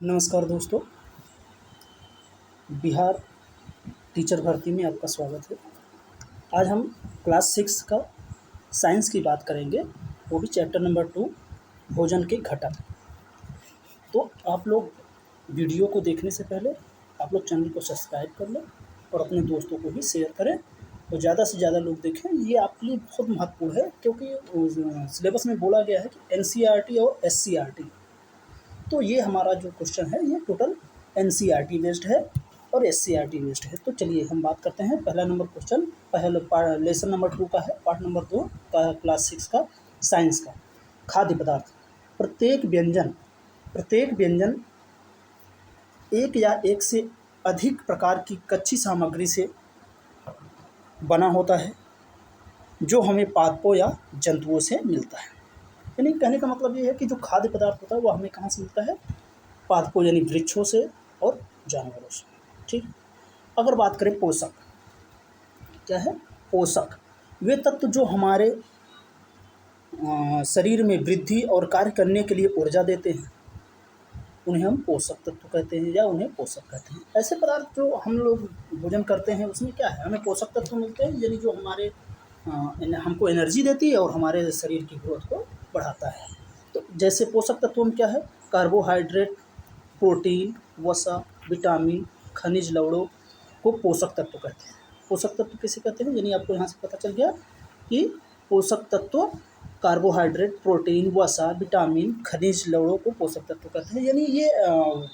नमस्कार दोस्तों, बिहार टीचर भर्ती में आपका स्वागत है। आज हम क्लास 6 का साइंस की बात करेंगे, वो भी चैप्टर नंबर 2 भोजन के घटक। तो आप लोग वीडियो को देखने से पहले आप लोग चैनल को सब्सक्राइब कर लें और अपने दोस्तों को भी शेयर करें और ज़्यादा से ज़्यादा लोग देखें। ये आपके लिए बहुत महत्वपूर्ण है क्योंकि सिलेबस में बोला गया है कि एनसीईआरटी और एससीईआरटी, तो ये हमारा जो क्वेश्चन है ये टोटल एनसीईआरटी बेस्ड है और एससीईआरटी बेस्ड है। तो चलिए हम बात करते हैं। पहला नंबर क्वेश्चन लेसन नंबर 2 का है, पार्ट नंबर 2 का, क्लास 6 का साइंस का। खाद्य पदार्थ, प्रत्येक व्यंजन एक या एक से अधिक प्रकार की कच्ची सामग्री से बना होता है जो हमें पादपों या जंतुओं से मिलता है। यानी कहने का मतलब ये है कि जो खाद्य पदार्थ होता है वो हमें कहाँ से मिलता है? पादपों यानी वृक्षों से और जानवरों से। ठीक। अगर बात करें पोषक, क्या है पोषक? वे तत्व जो हमारे शरीर में वृद्धि और कार्य करने के लिए ऊर्जा देते हैं, उन्हें हम पोषक तत्व कहते हैं या उन्हें पोषक कहते हैं। ऐसे पदार्थ जो हम लोग भोजन करते हैं उसमें क्या है, हमें पोषक तत्व मिलते हैं, यानी जो हमारे हमको एनर्जी देती है और हमारे शरीर की ग्रोथ को बढ़ाता है। तो जैसे पोषक तत्वों में क्या है? कार्बोहाइड्रेट, प्रोटीन, वसा, विटामिन, खनिज लवणों को पोषक तत्व कहते हैं। पोषक तत्व किसे कहते हैं? यानी आपको यहाँ से पता चल गया कि पोषक तत्व कार्बोहाइड्रेट, प्रोटीन, वसा, विटामिन, खनिज लवणों को पोषक तत्व कहते हैं। यानी ये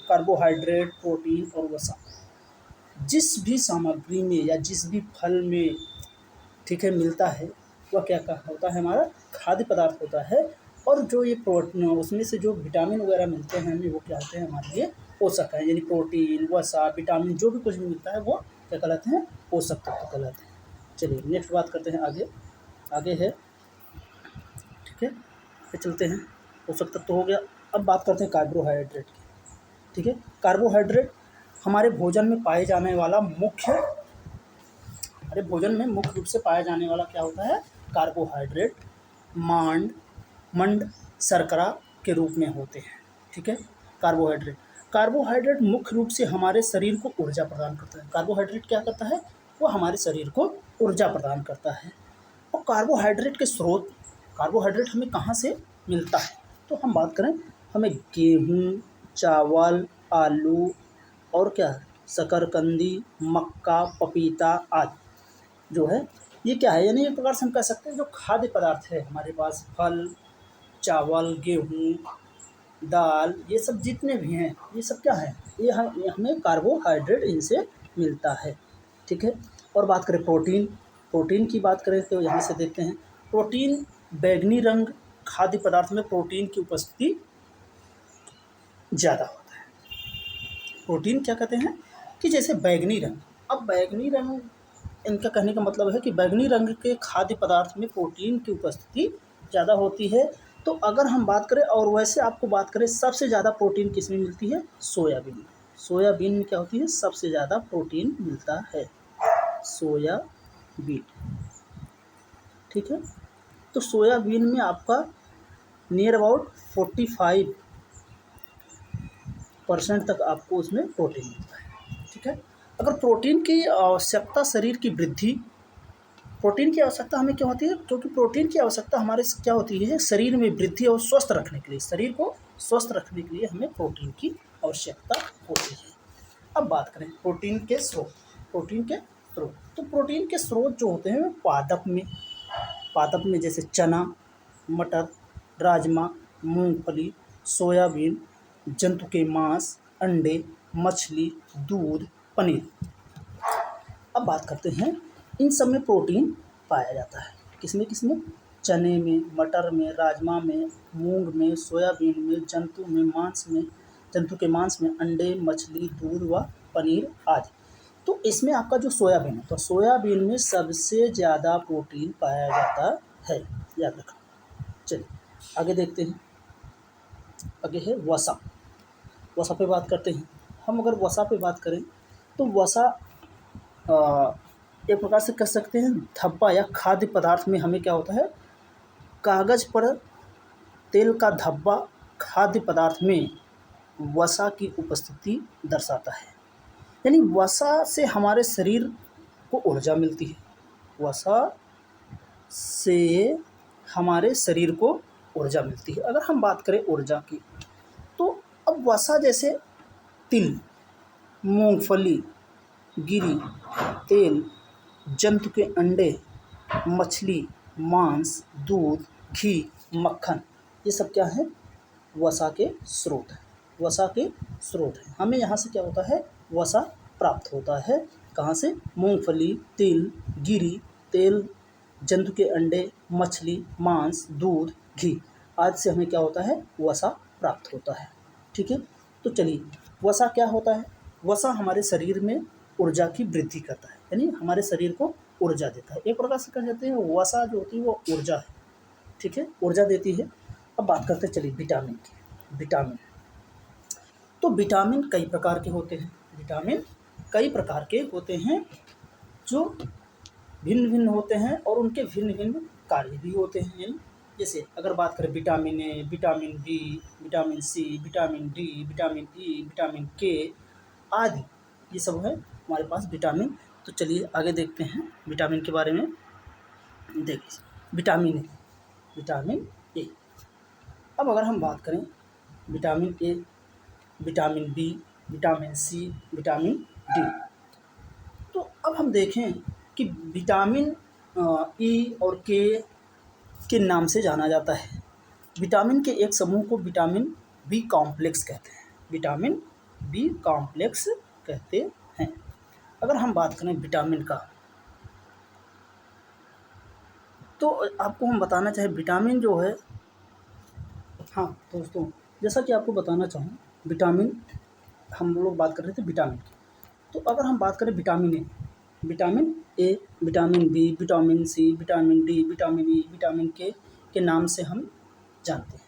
कार्बोहाइड्रेट, प्रोटीन और वसा जिस भी सामग्री में या जिस भी फल में, ठीक है, मिलता है वह क्या होता है? हमारा खाद्य पदार्थ होता है। और जो ये प्रोटीन, उसमें से जो विटामिन वगैरह मिलते हैं हमें, वो क्या होते हैं? हमारे लिए पोषक है। यानी प्रोटीन, वसा, विटामिन जो भी कुछ भी मिलता है वो क्या कहलाते हैं? पोषक तत्व कहलाते हैं। चलिए नेक्स्ट बात करते हैं। आगे है, ठीक है, फिर चलते हैं। पोषक तत्व हो गया। अब बात करते हैं कार्बोहाइड्रेट की। ठीक है, कार्बोहाइड्रेट हमारे भोजन में पाए जाने वाला भोजन में मुख्य रूप से पाया जाने वाला क्या होता है? कार्बोहाइड्रेट मंड शर्करा के रूप में होते हैं। ठीक है, कार्बोहाइड्रेट मुख्य रूप से हमारे शरीर को ऊर्जा प्रदान करता है। कार्बोहाइड्रेट क्या करता है? वो हमारे शरीर को ऊर्जा प्रदान करता है। और कार्बोहाइड्रेट के स्रोत, कार्बोहाइड्रेट हमें कहाँ से मिलता है? तो हम बात करें, हमें गेहूँ, चावल, आलू और क्या, शकरकंदी, मक्का, पपीता आदि जो है ये क्या है? यानी एक प्रकार से हम कह सकते हैं जो खाद्य पदार्थ है हमारे पास, फल, चावल, गेहूँ, दाल, ये सब जितने भी हैं ये सब क्या है? ये हमें कार्बोहाइड्रेट इनसे मिलता है। ठीक है। और बात करें प्रोटीन की बात करें तो यहाँ से देखते हैं, प्रोटीन बैंगनी रंग खाद्य पदार्थ में प्रोटीन की उपस्थिति ज़्यादा होता है। प्रोटीन क्या कहते हैं कि जैसे बैंगनी रंग, अब बैंगनी रंग, इनका कहने का मतलब है कि बैंगनी रंग के खाद्य पदार्थ में प्रोटीन की उपस्थिति ज़्यादा होती है। तो अगर हम बात करें, और वैसे आपको बात करें सबसे ज़्यादा प्रोटीन किस में मिलती है? सोयाबीन में। सोयाबीन में क्या होती है? सबसे ज़्यादा प्रोटीन मिलता है सोयाबीन। ठीक है, तो सोयाबीन में आपका नियर अबाउट 45% तक आपको उसमें प्रोटीन मिलता है। ठीक है। अगर प्रोटीन की आवश्यकता शरीर की वृद्धि, प्रोटीन की आवश्यकता हमें क्यों होती है? क्योंकि प्रोटीन की आवश्यकता हमारे क्या होती है? शरीर में वृद्धि और स्वस्थ रखने के लिए, शरीर को स्वस्थ रखने के लिए हमें प्रोटीन की आवश्यकता होती है। अब बात करें प्रोटीन के स्रोत। तो प्रोटीन के स्रोत जो होते हैं पादप में जैसे चना, मटर, राजमा, मूंगफली, सोयाबीन, जंतु के मांस, अंडे, मछली, दूध, पनीर। अब बात करते हैं, इन सब में प्रोटीन पाया जाता है। किसमें? चने में, मटर में, राजमा में, मूंग में, सोयाबीन में, जंतु के मांस में, अंडे, मछली, दूध व पनीर आदि। तो इसमें आपका जो सोयाबीन है, तो सोयाबीन में सबसे ज़्यादा प्रोटीन पाया जाता है, याद रखना। चलिए आगे देखते हैं। आगे है वसा पे बात करते हैं। हम अगर वसा पे बात करें तो वसा एक प्रकार से कह सकते हैं धब्बा या खाद्य पदार्थ में हमें क्या होता है? कागज़ पर तेल का धब्बा खाद्य पदार्थ में वसा की उपस्थिति दर्शाता है। यानी वसा से हमारे शरीर को ऊर्जा मिलती है, वसा से हमारे शरीर को ऊर्जा मिलती है। अगर हम बात करें ऊर्जा की, तो अब वसा जैसे तिल, मूंगफली, गिरी, तेल, जंतु के अंडे, मछली, मांस, दूध, घी, मक्खन, ये सब क्या है? वसा के स्रोत हैं, वसा के स्रोत हैं। हमें यहाँ से क्या होता है? वसा प्राप्त होता है। कहाँ से? मूंगफली, तिल, गिरी, तेल, जंतु के अंडे, मछली, मांस, दूध, घी आदि से हमें क्या होता है? वसा प्राप्त होता है। ठीक है, तो चलिए, वसा क्या होता है? वसा हमारे शरीर में ऊर्जा की वृद्धि करता है, यानी हमारे शरीर को ऊर्जा देता है। एक प्रकार से कह सकते हैं वसा जो होती है वो ऊर्जा है। ठीक है, ऊर्जा देती है। अब बात करते हैं चलिए विटामिन की। विटामिन, तो विटामिन कई प्रकार के होते हैं। विटामिन कई प्रकार के होते हैं जो भिन्न भिन्न होते हैं और उनके भिन्न भिन्न कार्य भी होते हैं। यानी जैसे अगर बात करें vitamin A, vitamin B, vitamin C, vitamin D, vitamin E, vitamin K आदि, ये सब है हमारे पास विटामिन। तो चलिए आगे देखते हैं विटामिन के बारे में। देखिए विटामिन ए, विटामिन ए। अब अगर हम बात करें vitamin A, vitamin B, vitamin C, vitamin D, तो अब हम देखें कि विटामिन ई और के नाम से जाना जाता है। विटामिन के एक समूह को विटामिन बी कॉम्प्लेक्स कहते हैं, विटामिन बी कॉम्प्लेक्स कहते हैं। अगर हम बात करें विटामिन का, तो आपको हम बताना चाहें विटामिन जो है, हाँ दोस्तों, जैसा कि आपको बताना चाहूँ, विटामिन हम लोग बात कर रहे थे विटामिन की, तो अगर हम बात करें vitamin A, vitamin A, vitamin B, vitamin C, vitamin D, vitamin E, vitamin के नाम से हम जानते हैं।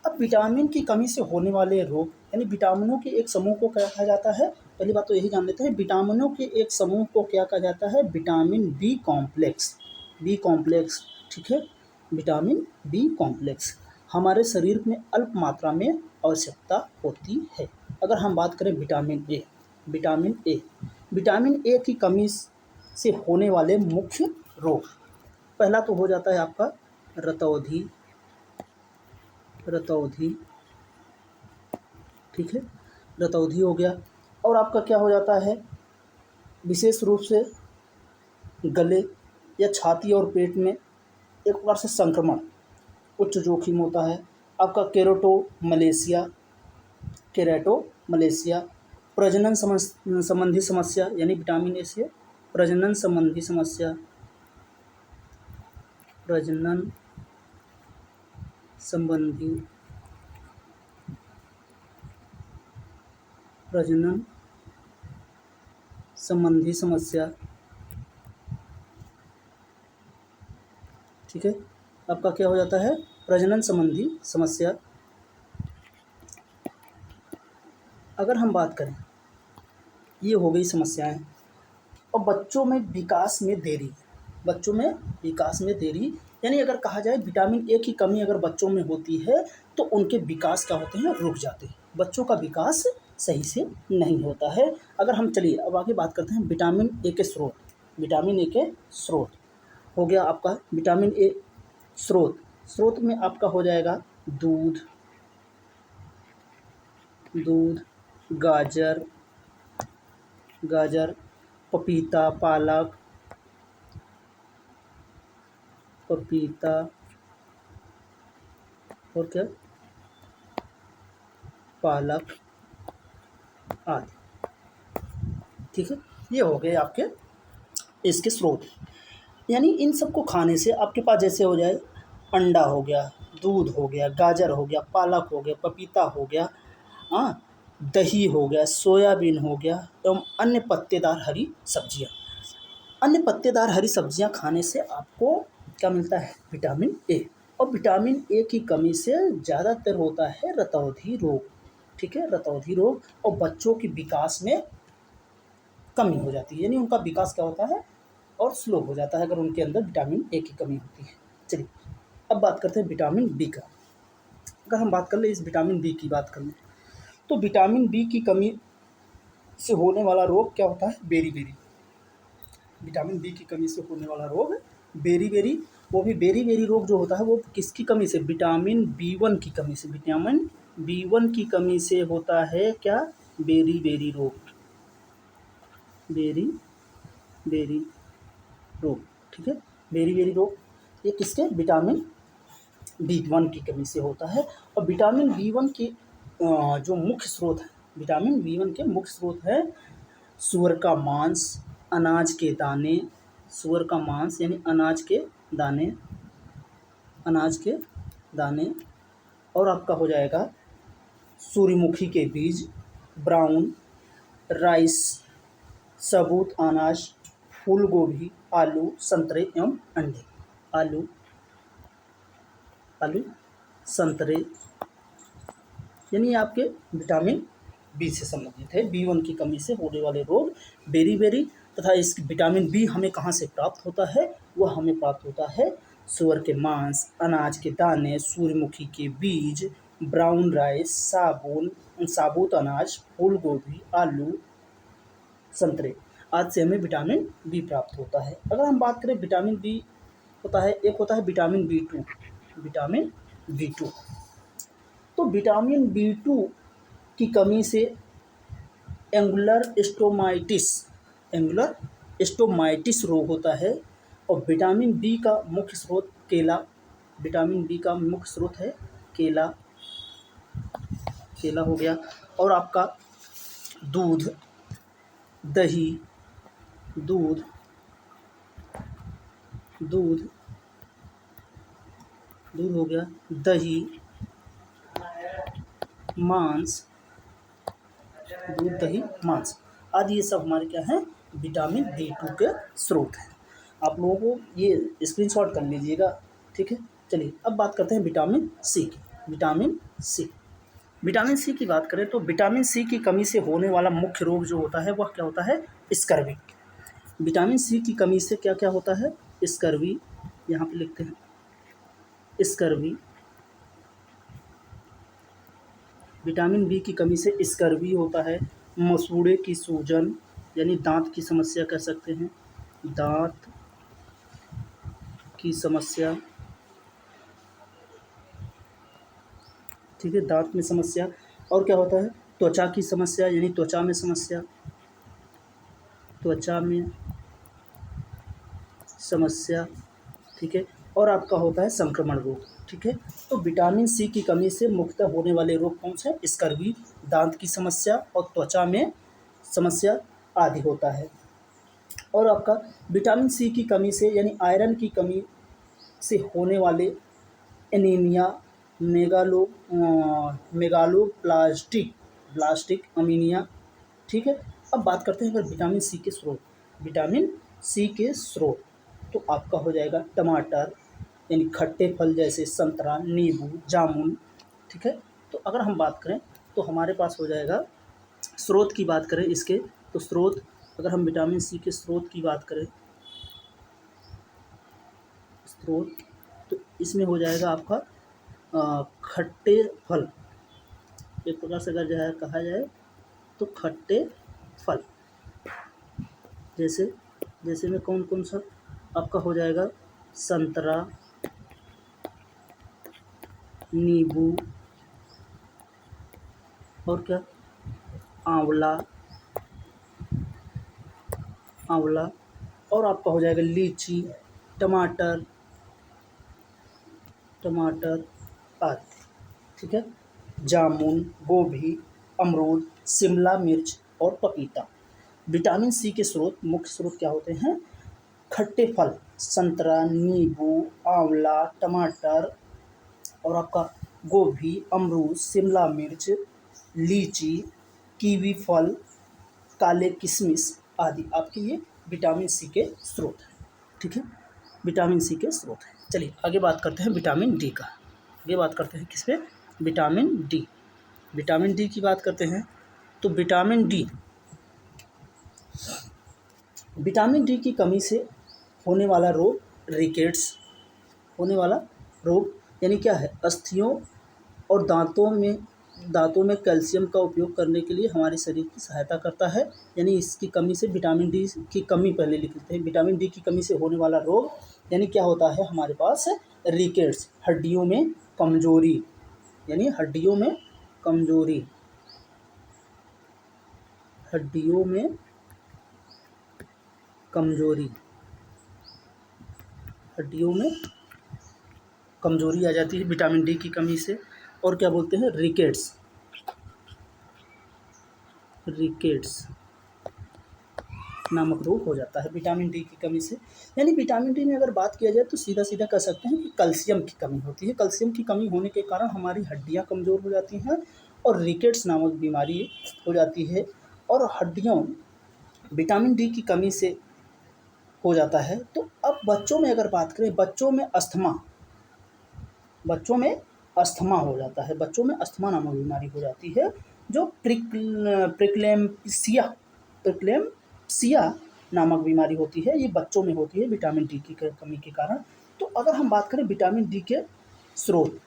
अब विटामिन की कमी से होने वाले रोग, यानी विटामिनों के एक समूह को क्या कहा जाता है? पहली बात तो यही जान लेते हैं, विटामिनों के एक समूह को क्या कहा जाता है? Vitamin B complex, B complex. ठीक है, विटामिन बी कॉम्प्लेक्स हमारे शरीर में अल्प मात्रा में आवश्यकता होती है। अगर हम बात करें vitamin A, vitamin A, vitamin ए की कमी से होने वाले मुख्य रोग, पहला तो हो जाता है आपका रतौंधी, रतौंधी। ठीक है, रतौंधी हो गया। और आपका क्या हो जाता है? विशेष रूप से गले या छाती और पेट में एक प्रकार से संक्रमण उच्च जोखिम होता है। आपका केराटोमलेशिया, केराटोमलेशिया, प्रजनन संबंधी समस्या, यानी विटामिन ए से प्रजनन संबंधी समस्या, प्रजनन संबंधी, प्रजनन संबंधी समस्या। ठीक है, आपका क्या हो जाता है? प्रजनन संबंधी समस्या। अगर हम बात करें, ये हो गई समस्याएं। और बच्चों में विकास में देरी, बच्चों में विकास में देरी, यानी अगर कहा जाए विटामिन ए की कमी अगर बच्चों में होती है तो उनके विकास क्या होते हैं? रुक जाते हैं, बच्चों का विकास सही से नहीं होता है। अगर हम चलिए अब आगे बात करते हैं विटामिन ए के स्रोत। विटामिन ए के स्रोत हो गया आपका विटामिन ए स्रोत, स्रोत में आपका हो जाएगा दूध, दूध, गाजर, गाजर, पपीता, पालक, पपीता, और क्या? पालक आदि। ठीक है, ये हो गए आपके इसके स्रोत। यानी इन सब को खाने से आपके पास जैसे हो जाए अंडा हो गया, दूध हो गया, गाजर हो गया, पालक हो गया, पपीता हो गया, हाँ, दही हो गया, सोयाबीन हो गया, एवं अन्य पत्तेदार हरी सब्जियाँ। अन्य पत्तेदार हरी सब्जियाँ खाने से आपको क्या मिलता है? Vitamin A. और विटामिन ए की कमी से ज़्यादातर होता है रतौंधी रोग। ठीक है, रतौंधी रोग, और बच्चों के विकास में कमी हो जाती है, यानी उनका विकास क्या होता है? और स्लो हो जाता है अगर उनके अंदर विटामिन ए की कमी होती है। चलिए अब बात करते हैं विटामिन बी का। अगर हम बात कर लें इस विटामिन बी की बात कर लें, तो विटामिन बी की कमी से होने वाला रोग क्या होता है? बेरी-बेरी। विटामिन बी की कमी से होने वाला रोग बेरी-बेरी, वो भी बेरी-बेरी रोग जो होता है वो किसकी कमी से? विटामिन बी1 की कमी से। विटामिन बी1 की कमी से होता है क्या? बेरी-बेरी रोग। बेरी-बेरी रोग, ठीक है। बेरी-बेरी रोग ये किसके? विटामिन बी1 की कमी से होता है। और विटामिन बी1 के जो मुख्य स्रोत हैं, विटामिन बी1 के मुख्य स्रोत हैं सूअर का मांस, अनाज के दाने, सूअर का मांस यानी अनाज के दाने, अनाज के दाने, और आपका हो जाएगा सूर्यमुखी के बीज, ब्राउन राइस, साबुत अनाज, फूल गोभी, आलू, संतरे एवं अंडे। आलू, संतरे यानी आपके विटामिन बी से संबंधित है। बी1 की कमी से होने वाले रोग बेरी-बेरी। तथा इस विटामिन बी हमें कहाँ से प्राप्त होता है? वह हमें प्राप्त होता है सूअर के मांस, अनाज के दाने, सूर्यमुखी के बीज, ब्राउन राइस, साबुत अनाज, फूल गोभी, आलू, संतरे आदि से हमें विटामिन बी प्राप्त होता है। अगर हम बात करें विटामिन बी होता है, एक होता है विटामिन बी2। विटामिन बी2, तो विटामिन बी2 की कमी से एंगुलर स्टोमाइटिस रोग होता है। और विटामिन बी का मुख्य स्रोत केला, विटामिन बी का मुख्य स्रोत है केला, केला हो गया। और आपका दूध, दही, दूध दूध दूध हो गया, दही, मांस, दूध, दही, मांस आदि ये सब हमारे क्या हैं? विटामिन बी2 के स्रोत हैं। आप लोगों को ये स्क्रीनशॉट कर लीजिएगा, ठीक है। चलिए अब बात करते हैं विटामिन सी की। विटामिन सी की बात करें तो विटामिन सी की कमी से होने वाला मुख्य रोग जो होता है वह क्या होता है? स्कर्वी। विटामिन सी की कमी से क्या क्या होता है? स्कर्वी, यहाँ पे लिखते हैं स्कर्वी। विटामिन बी की कमी से स्कर्वी होता है। मसूड़े की सूजन यानी दांत की समस्या कह सकते हैं, दांत की समस्या, ठीक है, दांत में समस्या। और क्या होता है? त्वचा की समस्या यानी त्वचा में समस्या, त्वचा में समस्या, ठीक है। और आपका होता है संक्रमण रोग, ठीक है। तो विटामिन सी की कमी से मुख्यतः होने वाले रोग कौन से? स्कर्वी, दांत की समस्या और त्वचा में समस्या आदि होता है। और आपका विटामिन सी की कमी से यानी आयरन की कमी से होने वाले एनीमिया, ब्लास्टिक अमीनिया, ठीक है। अब बात करते हैं अगर विटामिन सी के स्रोत। विटामिन सी के स्रोत तो आपका हो जाएगा टमाटर यानी खट्टे फल जैसे संतरा, नींबू, जामुन, ठीक है। तो अगर हम बात करें तो हमारे पास हो जाएगा, स्रोत की बात करें इसके तो स्रोत, अगर हम विटामिन सी के स्रोत की बात करें, स्रोत तो इसमें हो जाएगा आपका खट्टे फल, एक प्रकार से अगर कहा जाए तो खट्टे फल जैसे में कौन कौन सा आपका हो जाएगा? संतरा, नींबू, और क्या? आंवला, और आपका हो जाएगा लीची, टमाटर आदि, ठीक है। जामुन, गोभी, अमरूद, शिमला मिर्च और पपीता। विटामिन सी के मुख्य स्रोत क्या होते हैं? खट्टे फल, संतरा, नींबू, आंवला, टमाटर, और आपका गोभी, अमरूद, शिमला मिर्च, लीची, कीवी फल, काले किशमिश आदि आपके ये विटामिन सी के स्रोत हैं, ठीक है। विटामिन सी के स्रोत हैं। चलिए आगे बात करते हैं विटामिन डी का। आगे बात करते हैं किस पे? Vitamin D. विटामिन डी की बात करते हैं तो विटामिन डी की कमी से होने वाला रोग रिकेट्स, होने वाला रोग यानी क्या है? अस्थियों और दांतों में दांतों में कैल्शियम का उपयोग करने के लिए हमारे शरीर की सहायता करता है। यानी इसकी कमी से विटामिन डी की कमी पहले लिख लेते हैं। विटामिन डी की कमी से होने वाला रोग यानी क्या होता है हमारे पास रिकेट्स, हड्डियों में कमजोरी, यानी हड्डियों में कमजोरी, हड्डियों में कमजोरी, हड्डियों में कमजोरी आ जाती है विटामिन डी की कमी से। और क्या बोलते हैं रिकेट्स, रिकेट्स नामक रोग हो जाता है विटामिन डी की कमी से। यानी विटामिन डी में अगर बात किया जाए तो सीधा सीधा कह सकते हैं कि कैल्शियम की कमी होती है। कैल्शियम की कमी होने के कारण हमारी हड्डियां कमज़ोर हो जाती हैं और रिकेट्स नामक बीमारी हो जाती है। और हड्डियों विटामिन डी की कमी से हो जाता है। तो अब बच्चों में अगर बात करें, बच्चों में अस्थमा हो जाता है। बच्चों में अस्थमा नामक बीमारी हो जाती है जो प्रिक्लेम्पसिया नामक बीमारी होती है। ये बच्चों में होती है विटामिन डी की कमी के कारण। तो अगर हम बात करें विटामिन डी के स्रोत,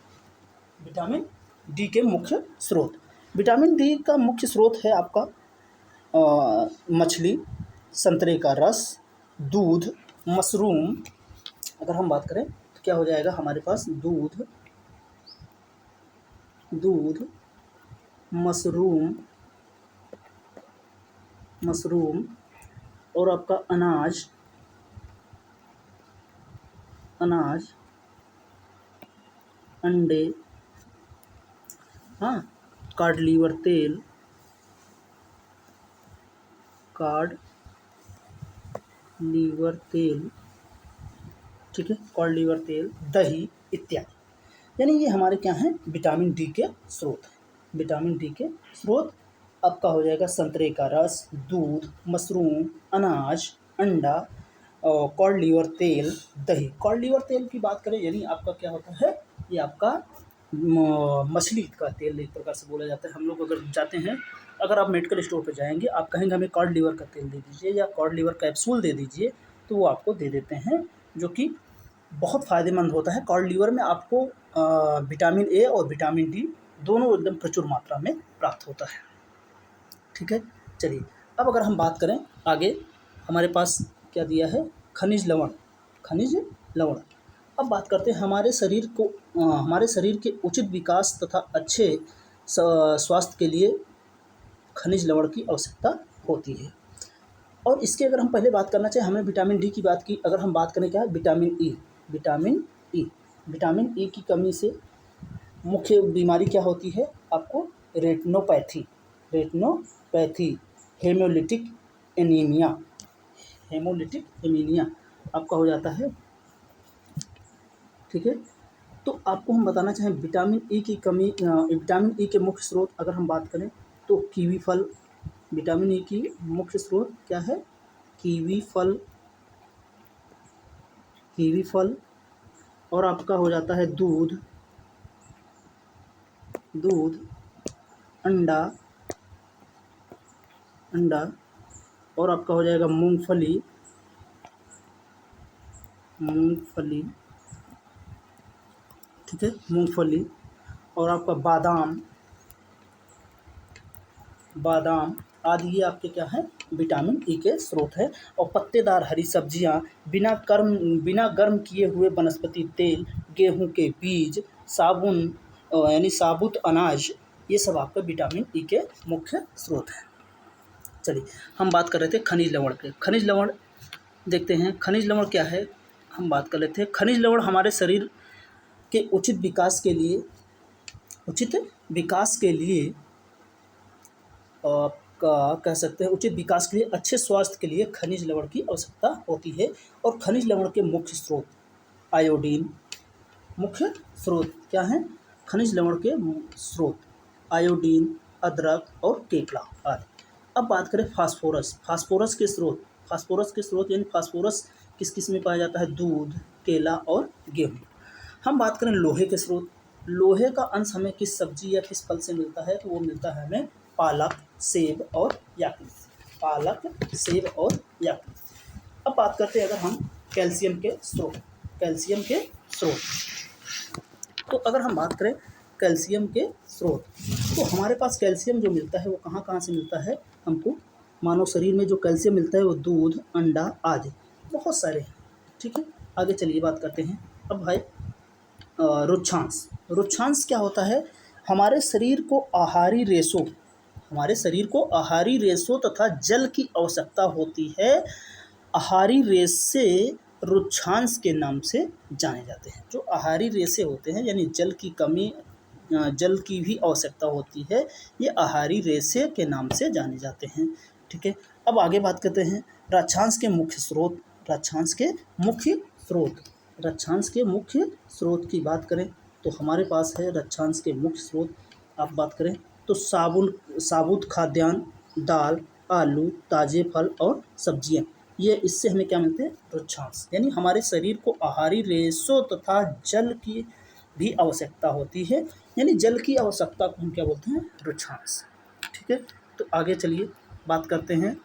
विटामिन डी के मुख्य स्रोत, विटामिन डी का मुख्य स्रोत है आपका मछली, संतरे का रस, दूध, मशरूम। अगर हम बात करें तो क्या हो जाएगा हमारे पास दूध, मशरूम और आपका अनाज, अंडे, हाँ, कॉड लीवर तेल, ठीक है, कॉड लीवर तेल, दही इत्यादि। यानी ये हमारे क्या हैं विटामिन डी के स्रोत हैं। विटामिन डी के स्रोत आपका हो जाएगा संतरे का रस, दूध, मशरूम, अनाज, अंडा, कॉड लीवर तेल, दही। कॉड लीवर तेल की बात करें यानी आपका क्या होता है, ये आपका मछली का तेल एक प्रकार से बोला जाता है। हम लोग अगर जाते हैं, अगर आप मेडिकल स्टोर पर जाएंगे, आप कहेंगे हमें कॉड लीवर का तेल दे दीजिए या कॉड लीवर कैप्सूल दे दीजिए, तो वो आपको दे देते हैं, जो कि बहुत फ़ायदेमंद होता है। कॉड लीवर में आपको विटामिन ए और विटामिन डी दोनों एकदम प्रचुर मात्रा में प्राप्त होता है। ठीक है, चलिए अब अगर हम बात करें आगे, हमारे पास क्या दिया है खनिज लवण। अब बात करते हैं हमारे शरीर के उचित विकास तथा अच्छे स्वास्थ्य के लिए खनिज लवण की आवश्यकता होती है। और इसके अगर हम पहले बात करना चाहें, हमने विटामिन डी की बात की, अगर हम बात करें क्या है विटामिन ई की कमी से मुख्य बीमारी क्या होती है आपको रेटिनोपैथी, हेमोलिटिक एनीमिया आपका हो जाता है। ठीक है, तो आपको हम बताना चाहें विटामिन ई की कमी, विटामिन ई के मुख्य स्रोत अगर हम बात करें तो कीवी फल, विटामिन ई की मुख्य स्रोत क्या है कीवी फल और आपका हो जाता है दूध, अंडा और आपका हो जाएगा मूंगफली, ठीक है, मूंगफली और आपका बादाम आदि ये आपके क्या है विटामिन ई के स्रोत है। और पत्तेदार हरी सब्जियां, बिना गर्म किए हुए वनस्पति तेल, गेहूं के बीज, साबुन यानी साबुत अनाज, ये सब आपका विटामिन ई के मुख्य स्रोत हैं। चलिए हम बात कर रहे थे खनिज लवण के। खनिज लवण देखते हैं, खनिज लवण क्या है हम बात कर लेते हैं। खनिज लवण हमारे शरीर के उचित विकास के लिए आपका कह सकते हैं उचित विकास के लिए, अच्छे स्वास्थ्य के लिए खनिज लवण की आवश्यकता होती है। और खनिज लवण के मुख्य स्रोत आयोडीन, मुख्य स्रोत क्या हैं खनिज लवण के स्रोत आयोडीन, अदरक और केकड़ा आदि। अब बात करें फास्फोरस के स्रोत यानी फास्फोरस किस में पाया जाता है दूध, केला और गेहूँ। हम बात करें लोहे के स्रोत, लोहे का अंश हमें किस सब्जी या किस फल से मिलता है, तो वो मिलता है हमें पालक, सेब और याकुत। अब बात करते हैं अगर हम कैल्शियम के स्रोत, तो अगर हम बात करें कैल्शियम के स्रोत। तो हमारे पास कैल्शियम जो मिलता है वो कहाँ कहाँ से मिलता है हमको? मानव शरीर में जो कैल्शियम मिलता है वो दूध, अंडा आदि बहुत सारे हैं। ठीक है, आगे चलिए बात करते हैं। अब भाई रुक्षांश। रुक्षांश क्या होता है? हमारे शरीर को आहारी रेशों हमारे शरीर को आहारी रेशों तथा जल की आवश्यकता होती है। आहारी रेशे रुक्षांश के नाम से जाने जाते हैं। जो आहारी रेशे होते हैं यानी जल की भी आवश्यकता होती है, ये आहारी रेशे के नाम से जाने जाते हैं। ठीक है, अब आगे बात करते हैं रक्षांश के मुख्य स्रोत। रक्षांश के मुख्य स्रोत रक्षांश के मुख्य स्रोत की बात करें तो हमारे पास है रक्षांश के मुख्य स्रोत। आप बात करें तो साबुत खाद्यान्न, दाल, आलू, ताज़े फल और सब्जियां, ये इससे हमें क्या मिलते हैं? रुक्षांश। यानी हमारे शरीर को आहारी रेशों तथा जल की भी आवश्यकता होती है, यानी जल की आवश्यकता को हम क्या बोलते हैं? रुक्षांश। ठीक है, तो आगे चलिए बात करते हैं।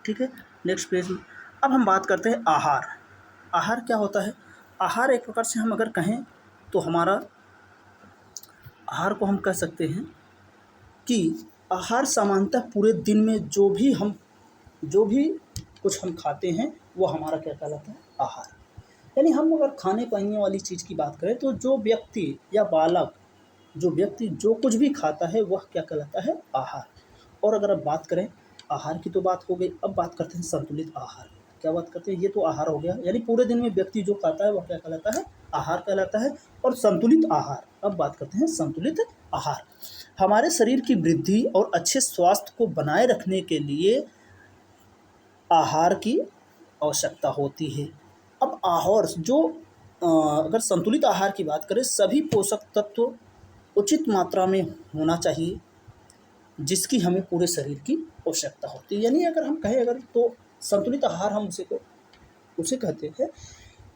ठीक है, नेक्स्ट पेज में अब हम बात करते हैं आहार। आहार क्या होता है? आहार एक प्रकार से हम अगर कहें तो हमारा आहार को हम कह सकते हैं कि आहार सामान्यतः पूरे दिन में जो भी कुछ हम खाते हैं वो हमारा क्या कहलाता है? आहार। यानी हम अगर खाने पीने वाली चीज़ की बात करें तो जो व्यक्ति जो कुछ भी खाता है वह क्या कहलाता है? आहार। और अगर अब बात करें आहार की तो बात हो गई, अब बात करते हैं संतुलित आहार। क्या बात करते हैं? ये तो आहार हो गया, यानी पूरे दिन में व्यक्ति जो खाता है वह क्या कहलाता है? आहार कहलाता है। और संतुलित आहार, अब बात करते हैं संतुलित आहार। हमारे शरीर की वृद्धि और अच्छे स्वास्थ्य को बनाए रखने के लिए आहार की आवश्यकता होती है। अब आहार जो अगर संतुलित आहार की बात करें, सभी पोषक तत्व उचित मात्रा में होना चाहिए जिसकी हमें पूरे शरीर की आवश्यकता होती है। यानी अगर हम कहें तो संतुलित आहार हम उसे कहते हैं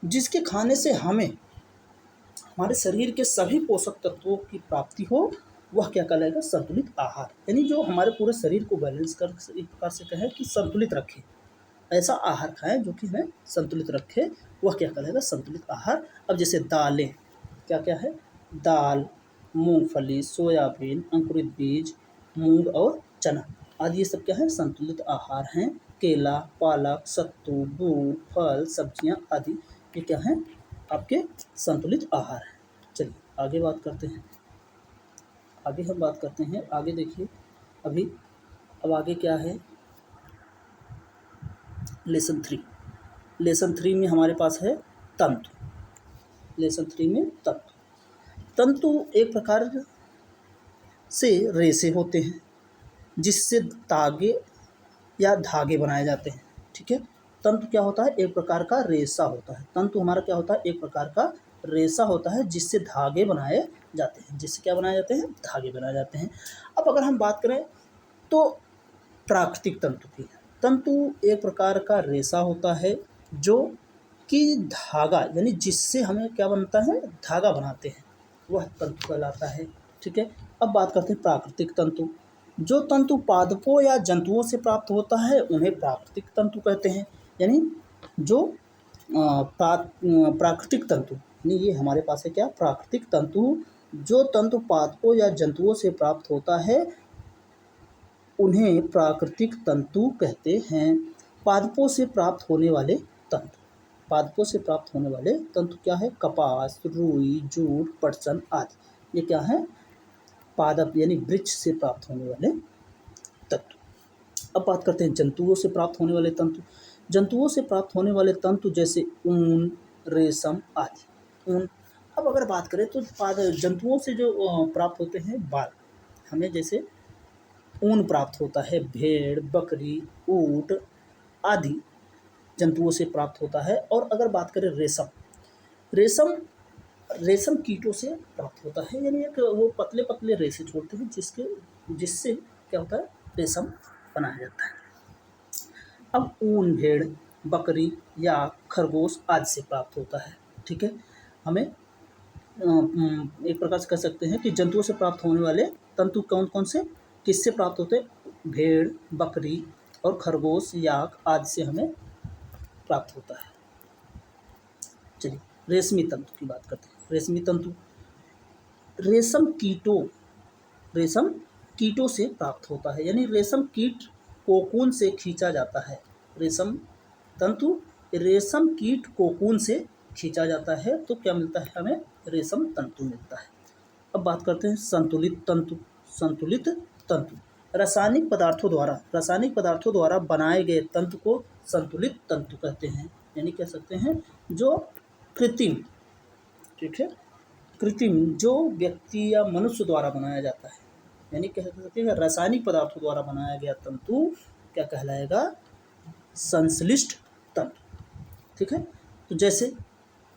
जिसके खाने से हमें हमारे शरीर के सभी पोषक तत्वों की प्राप्ति हो, वह क्या कहलाएगा? संतुलित आहार। यानी जो हमारे पूरे शरीर को बैलेंस कर एक प्रकार से कहें कि संतुलित रखे, ऐसा आहार खाएं जो कि हमें संतुलित रखे, वह क्या कहलाएगा? संतुलित आहार। अब जैसे दालें, क्या क्या है? दाल, मूंगफली, सोयाबीन, अंकुरित बीज, मूंग और चना आदि, ये सब क्या है? संतुलित आहार हैं। केला, पालक, सत्तू, दूध, फल, सब्जियां आदि ये क्या हैं? आपके संतुलित आहार हैं। चलिए आगे बात करते हैं। आगे देखिए अब आगे क्या है? लेसन 3 में हमारे पास है तंतु। लेसन 3 में तंतु एक प्रकार से रेशे होते हैं जिससे तागे या धागे बनाए जाते हैं। ठीक है, तंतु क्या होता है? एक प्रकार का रेशा होता है। तंतु हमारा क्या होता है? एक प्रकार का रेशा होता है जिससे धागे बनाए जाते हैं। जिससे क्या बनाए जाते हैं? धागे बनाए जाते हैं। अब अगर हम बात करें तो प्राकृतिक तंतु की, तंतु एक प्रकार का रेशा होता है जो कि धागा, यानी जिससे हमें क्या बनता है? धागा बनाते हैं, वह तंतु कहलाता है। ठीक है, अब बात करते हैं प्राकृतिक तंतु। जो तंतु पादपों या जंतुओं से प्राप्त होता है उन्हें प्राकृतिक तंतु कहते हैं। यानी जो प्राकृतिक तंतु, यानी ये हमारे पास है क्या? प्राकृतिक तंतु। जो तंतु पादपों या जंतुओं से प्राप्त होता है उन्हें प्राकृतिक तंतु कहते हैं। पादपों से प्राप्त होने वाले तंतु क्या है? कपास, रुई, जूट, पटसन आदि, ये क्या है? पादप यानी वृक्ष से प्राप्त होने वाले तंतु। अब बात करते हैं जंतुओं से प्राप्त होने वाले तंतु। जंतुओं से प्राप्त होने वाले तंतु जैसे ऊन, रेशम आदि। अब अगर बात करें तो जंतुओं से जो प्राप्त होते हैं बाल, हमें जैसे ऊन प्राप्त होता है, भेड़, बकरी, ऊँट आदि जंतुओं से प्राप्त होता है। और अगर बात करें रेशम कीटों से प्राप्त होता है, यानी एक वो पतले पतले रेशे छोड़ते हैं जिससे क्या होता है? रेशम बनाया जाता है। अब ऊन भेड़, बकरी या खरगोश आदि से प्राप्त होता है। ठीक है, हमें एक प्रकार से कह सकते हैं कि जंतुओं से प्राप्त होने वाले तंतु कौन कौन से किससे प्राप्त होते हैं? भेड़, बकरी और खरगोश, याक आदि से हमें प्राप्त होता है। चलिए रेशमी तंतु की बात करते हैं। रेशमी तंतु रेशम कीटों से प्राप्त होता है, यानी रेशम कीट कोकून से खींचा जाता है। रेशम कीट कोकून से खींचा जाता है तो क्या मिलता है हमें? रेशम तंतु मिलता है। अब बात करते हैं संतुलित तंतु। रासायनिक पदार्थों द्वारा बनाए गए तंतु को संतुलित तंतु कहते हैं, यानी कह सकते हैं जो कृत्रिम, ठीक है, जो व्यक्ति या मनुष्य द्वारा बनाया जाता है, यानी कह सकते हैं रासायनिक पदार्थों द्वारा बनाया गया तंतु क्या कहलाएगा? संश्लिष्ट तंतु, ठीक है। तो जैसे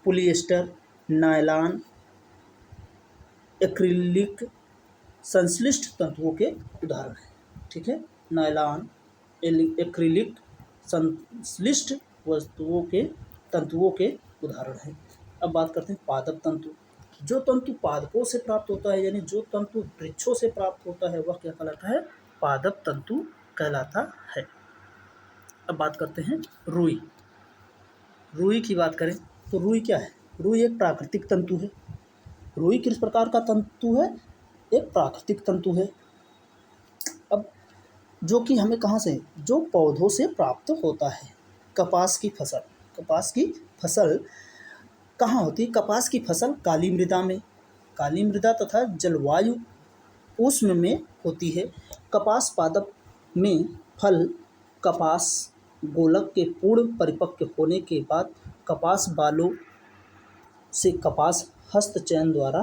पॉलिएस्टर, नायलॉन, एक्रिलिक संश्लिष्ट तंतुओं के उदाहरण हैं, ठीक है। नायलॉन, एक्रिलिक संश्लिष्ट तंतुओं के उदाहरण हैं। अब बात करते हैं पादप तंतु। जो तंतु पादपों से प्राप्त होता है, यानी जो तंतु वृक्षों से प्राप्त होता है, वह क्या कहलाता है? पादप तंतु कहलाता है। अब बात करते हैं रुई की बात करें तो रुई क्या है? रुई एक प्राकृतिक तंतु है। रुई किस प्रकार का तंतु है? एक प्राकृतिक तंतु है। अब जो कि हमें कहाँ से? जो पौधों से प्राप्त होता है। कपास की फसल कहाँ होती है? कपास की फसल काली मृदा तथा जलवायु उष्ण में होती है। कपास पादप में फल कपास गोलक के पूर्ण परिपक्व होने के बाद कपास बालों से कपास हस्तचयन द्वारा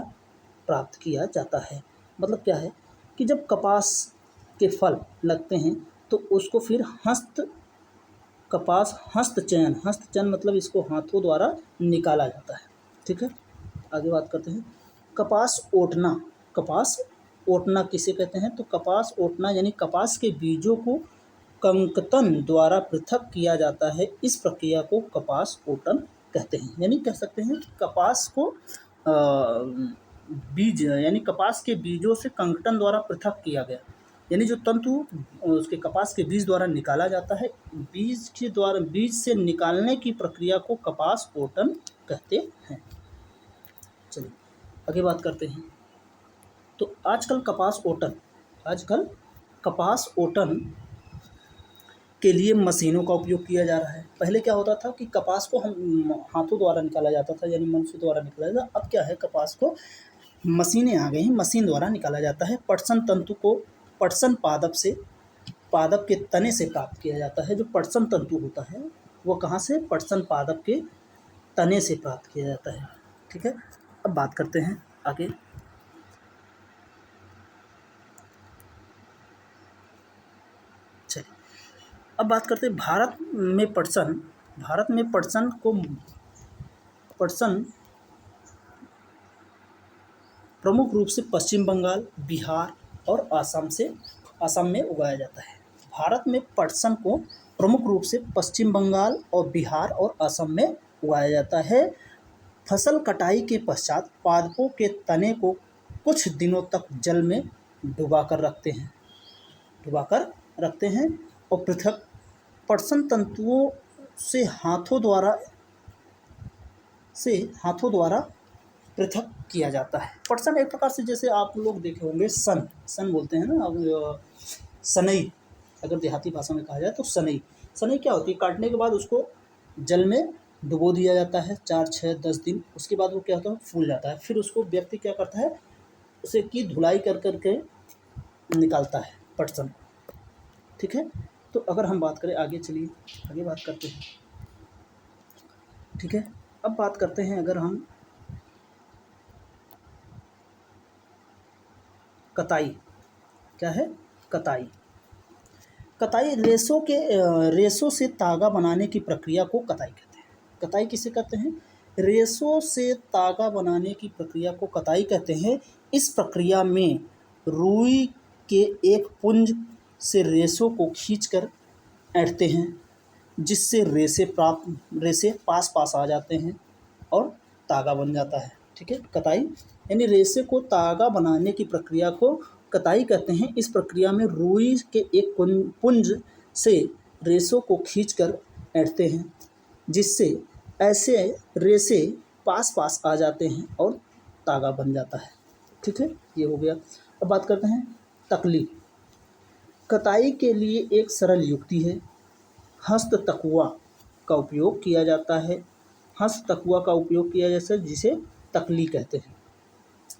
प्राप्त किया जाता है। मतलब क्या है कि जब कपास के फल लगते हैं तो उसको फिर हस्तचयन मतलब इसको हाथों द्वारा निकाला जाता है, ठीक है। आगे बात करते हैं कपास ओटना किसे कहते हैं? तो कपास ओटना यानी कपास के बीजों को कंकतन द्वारा पृथक किया जाता है। इस प्रक्रिया को कपास ओटन कहते हैं, यानी कह सकते हैं कपास को बीज यानी कपास के बीजों से कंकतन द्वारा पृथक किया गया, यानी जो तंतु उसके कपास के बीज द्वारा निकाला जाता है, बीज से निकालने की प्रक्रिया को कपास ओटन कहते हैं। चलिए आगे बात करते हैं। तो आजकल कपास ओटन के लिए मशीनों का उपयोग किया जा रहा है। पहले क्या होता था कि कपास को हम हाथों द्वारा निकाला जाता था, यानी मनुष्य द्वारा निकाला जाता था। अब क्या है, कपास को मशीनें आ गई हैं, मशीन द्वारा निकाला जाता है। पटसन तंतु को पटसन पादप के तने से प्राप्त किया जाता है। जो पटसन तंतु होता है वो कहाँ से? पटसन पादप के तने से प्राप्त किया जाता है, ठीक है। अब बात करते हैं आगे। चलिए अब बात करते हैं भारत में पटसन प्रमुख रूप से पश्चिम बंगाल, बिहार और असम में उगाया जाता है। भारत में पटसन को प्रमुख रूप से पश्चिम बंगाल और बिहार और असम में उगाया जाता है। फसल कटाई के पश्चात पादपों के तने को कुछ दिनों तक जल में डुबाकर रखते हैं और पृथक पटसन तंतुओं से हाथों द्वारा पृथक किया जाता है। पटसन एक प्रकार से, जैसे आप लोग देखे होंगे, सन बोलते हैं ना, अब सनई अगर देहाती भाषा में कहा जाए तो सनई क्या होती है? काटने के बाद उसको जल में डुबो दिया जाता है 4, 6, 10 दिन। उसके बाद वो क्या होता है? फूल जाता है। फिर उसको व्यक्ति क्या करता है? उसे की धुलाई कर करके निकालता है पटसन, ठीक है। तो अगर हम बात करें आगे, चलिए आगे बात करते हैं, ठीक है। अब बात करते हैं अगर हम कताई। क्या है? कताई रेशों से तागा बनाने की प्रक्रिया को कताई कहते हैं। कताई किसे कहते हैं? रेशों से तागा बनाने की प्रक्रिया को कताई कहते हैं। इस प्रक्रिया में रुई के एक पुंज से रेशों को खींचकर ऐंठते हैं, जिससे रेशे पास आ जाते हैं और तागा बन जाता है, ठीक है। कताई यानी रेशे को तागा बनाने की प्रक्रिया को कताई कहते हैं। इस प्रक्रिया में रुई के एक पुंज से रेशों को खींचकर ऐंठते हैं, जिससे ऐसे रेशे पास आ जाते हैं और तागा बन जाता है, ठीक है, ये हो गया। अब बात करते हैं तकली। कताई के लिए एक सरल युक्ति है, हस्त तकुआ का उपयोग किया जाता है। हस्त तकुआ का उपयोग किया जाता है जिसे तकली कहते हैं।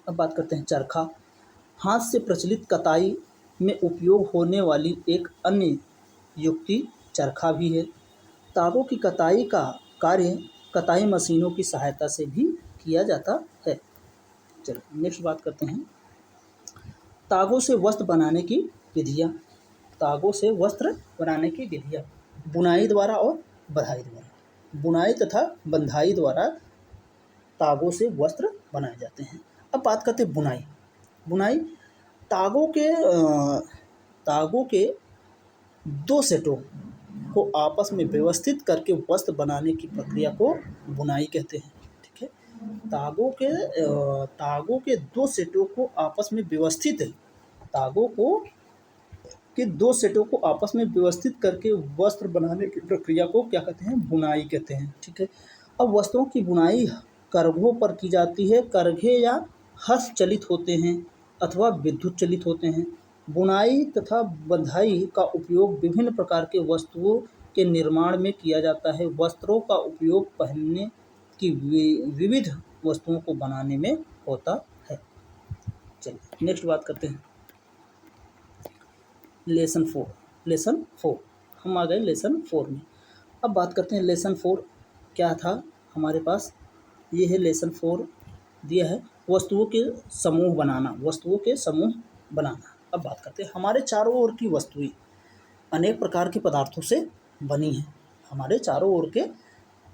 अब बात करते हैं चरखा। हाथ से प्रचलित कताई में उपयोग होने वाली एक अन्य युक्ति चरखा भी है। तागों की कताई का कार्य कताई मशीनों की सहायता से भी किया जाता है। चलो नेक्स्ट बात करते हैं तागों से वस्त्र बनाने की विधियाँ। तागों से वस्त्र बनाने की विधियाँ बुनाई द्वारा और बंधाई द्वारा। बुनाई तथा बंधाई द्वारा तागों से वस्त्र बनाए जाते हैं। अब बात करते हैं बुनाई। बुनाई तागों के दो सेटों को आपस में व्यवस्थित करके वस्त्र बनाने की प्रक्रिया को बुनाई कहते हैं। ठीक है, तागों के दो सेटों को आपस में व्यवस्थित तागों को के दो सेटों को आपस में व्यवस्थित करके वस्त्र बनाने की प्रक्रिया को क्या कहते हैं? बुनाई कहते हैं। ठीक है, अब वस्त्रों की बुनाई करघों पर की जाती है। करघे या हस्त चलित होते हैं अथवा विद्युत चलित होते हैं। बुनाई तथा बंधाई का उपयोग विभिन्न प्रकार के वस्तुओं के निर्माण में किया जाता है। वस्त्रों का उपयोग पहनने की विविध वस्तुओं को बनाने में होता है। चलिए नेक्स्ट बात करते हैं लेसन 4 हम आ गए लेसन 4 में। अब बात करते हैं लेसन 4 क्या था हमारे पास। ये है लेसन 4 दिया है वस्तुओं के समूह बनाना। अब बात करते हैं हमारे चारों ओर की वस्तुएं अनेक प्रकार के पदार्थों से बनी हैं। हमारे चारों ओर के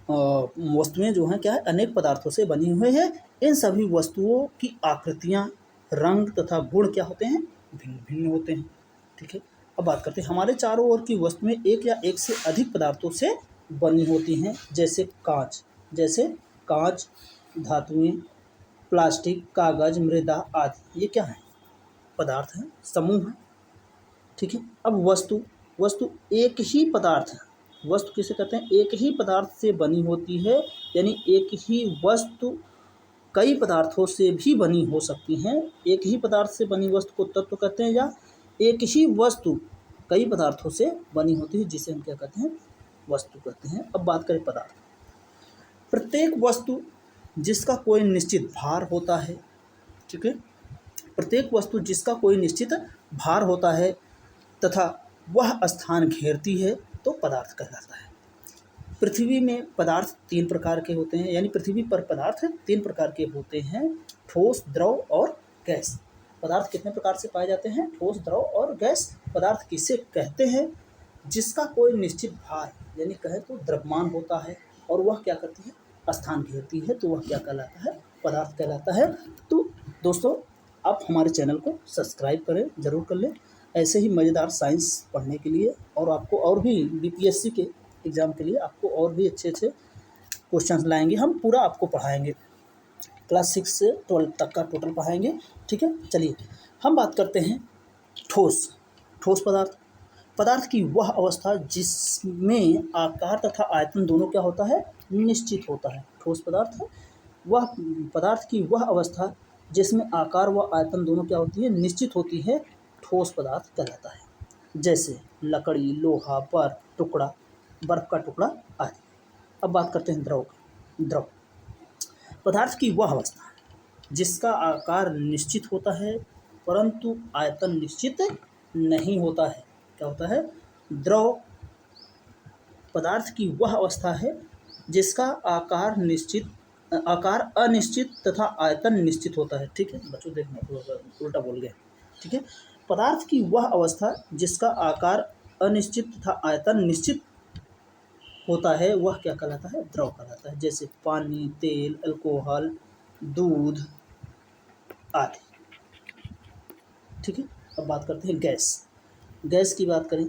वस्तुएं जो हैं क्या है अनेक पदार्थों से बनी हुई है। इन सभी वस्तुओं की आकृतियां, रंग तथा गुण क्या होते हैं? भिन्न भिन्न होते हैं। ठीक है, अब बात करते हैं हमारे चारों ओर की वस्तुएं एक या एक से अधिक पदार्थों से बनी होती हैं। जैसे कांच, धातुएं, प्लास्टिक, कागज, मृदा आदि। ये क्या है? पदार्थ हैं, समूह हैं। ठीक है, अब वस्तु एक ही पदार्थ है। वस्तु किसे कहते हैं? एक ही पदार्थ से बनी होती है, यानी एक ही वस्तु कई पदार्थों से भी बनी हो सकती हैं। एक ही पदार्थ से बनी वस्तु को तत्व कहते हैं, या एक ही वस्तु कई पदार्थों से बनी होती है जिसे हम क्या कहते हैं? वस्तु कहते हैं। अब बात करें पदार्थ। प्रत्येक वस्तु जिसका कोई निश्चित भार होता है, ठीक है, प्रत्येक वस्तु जिसका कोई निश्चित भार होता है तथा वह स्थान घेरती है तो पदार्थ कहलाता है। पृथ्वी में पदार्थ 3 प्रकार के होते हैं, यानी पृथ्वी पर पदार्थ 3 प्रकार के होते हैं, ठोस, द्रव और गैस। पदार्थ कितने प्रकार से पाए जाते हैं? ठोस, द्रव और गैस। पदार्थ किसे कहते हैं? जिसका कोई निश्चित भार यानी कहे तो द्रव्यमान होता है और वह क्या करती है? स्थान घेरती है तो वह क्या कहलाता है? पदार्थ कहलाता है। तो दोस्तों आप हमारे चैनल को सब्सक्राइब करें, ज़रूर कर लें ऐसे ही मज़ेदार साइंस पढ़ने के लिए, और आपको और भी बीपीएससी के एग्ज़ाम के लिए आपको और भी अच्छे क्वेश्चंस लाएंगे। हम पूरा आपको पढ़ाएंगे, क्लास 6 से 12 तक का टोटल पढ़ाएंगे। ठीक है, चलिए हम बात करते हैं ठोस पदार्थ की वह अवस्था जिसमें आकार तथा आयतन दोनों क्या होता है? निश्चित होता है। ठोस पदार्थ वह पदार्थ की वह अवस्था जिसमें आकार व आयतन दोनों क्या होती है? निश्चित होती है, ठोस पदार्थ कहलाता है। जैसे लकड़ी, लोहा, बर्फ का टुकड़ा आदि। अब बात करते हैं द्रव पदार्थ की वह अवस्था जिसका आकार निश्चित होता है परंतु आयतन निश्चित नहीं होता है। क्या होता है? द्रव पदार्थ की वह अवस्था है जिसका आकार अनिश्चित तथा आयतन निश्चित होता है। ठीक है बच्चों, देखना उल्टा बोल गए। ठीक है, पदार्थ की वह अवस्था जिसका आकार अनिश्चित तथा आयतन निश्चित होता है वह क्या कहलाता है? द्रव कहलाता है। जैसे पानी, तेल, अल्कोहल, दूध आदि। ठीक है, अब बात करते हैं गैस की बात करें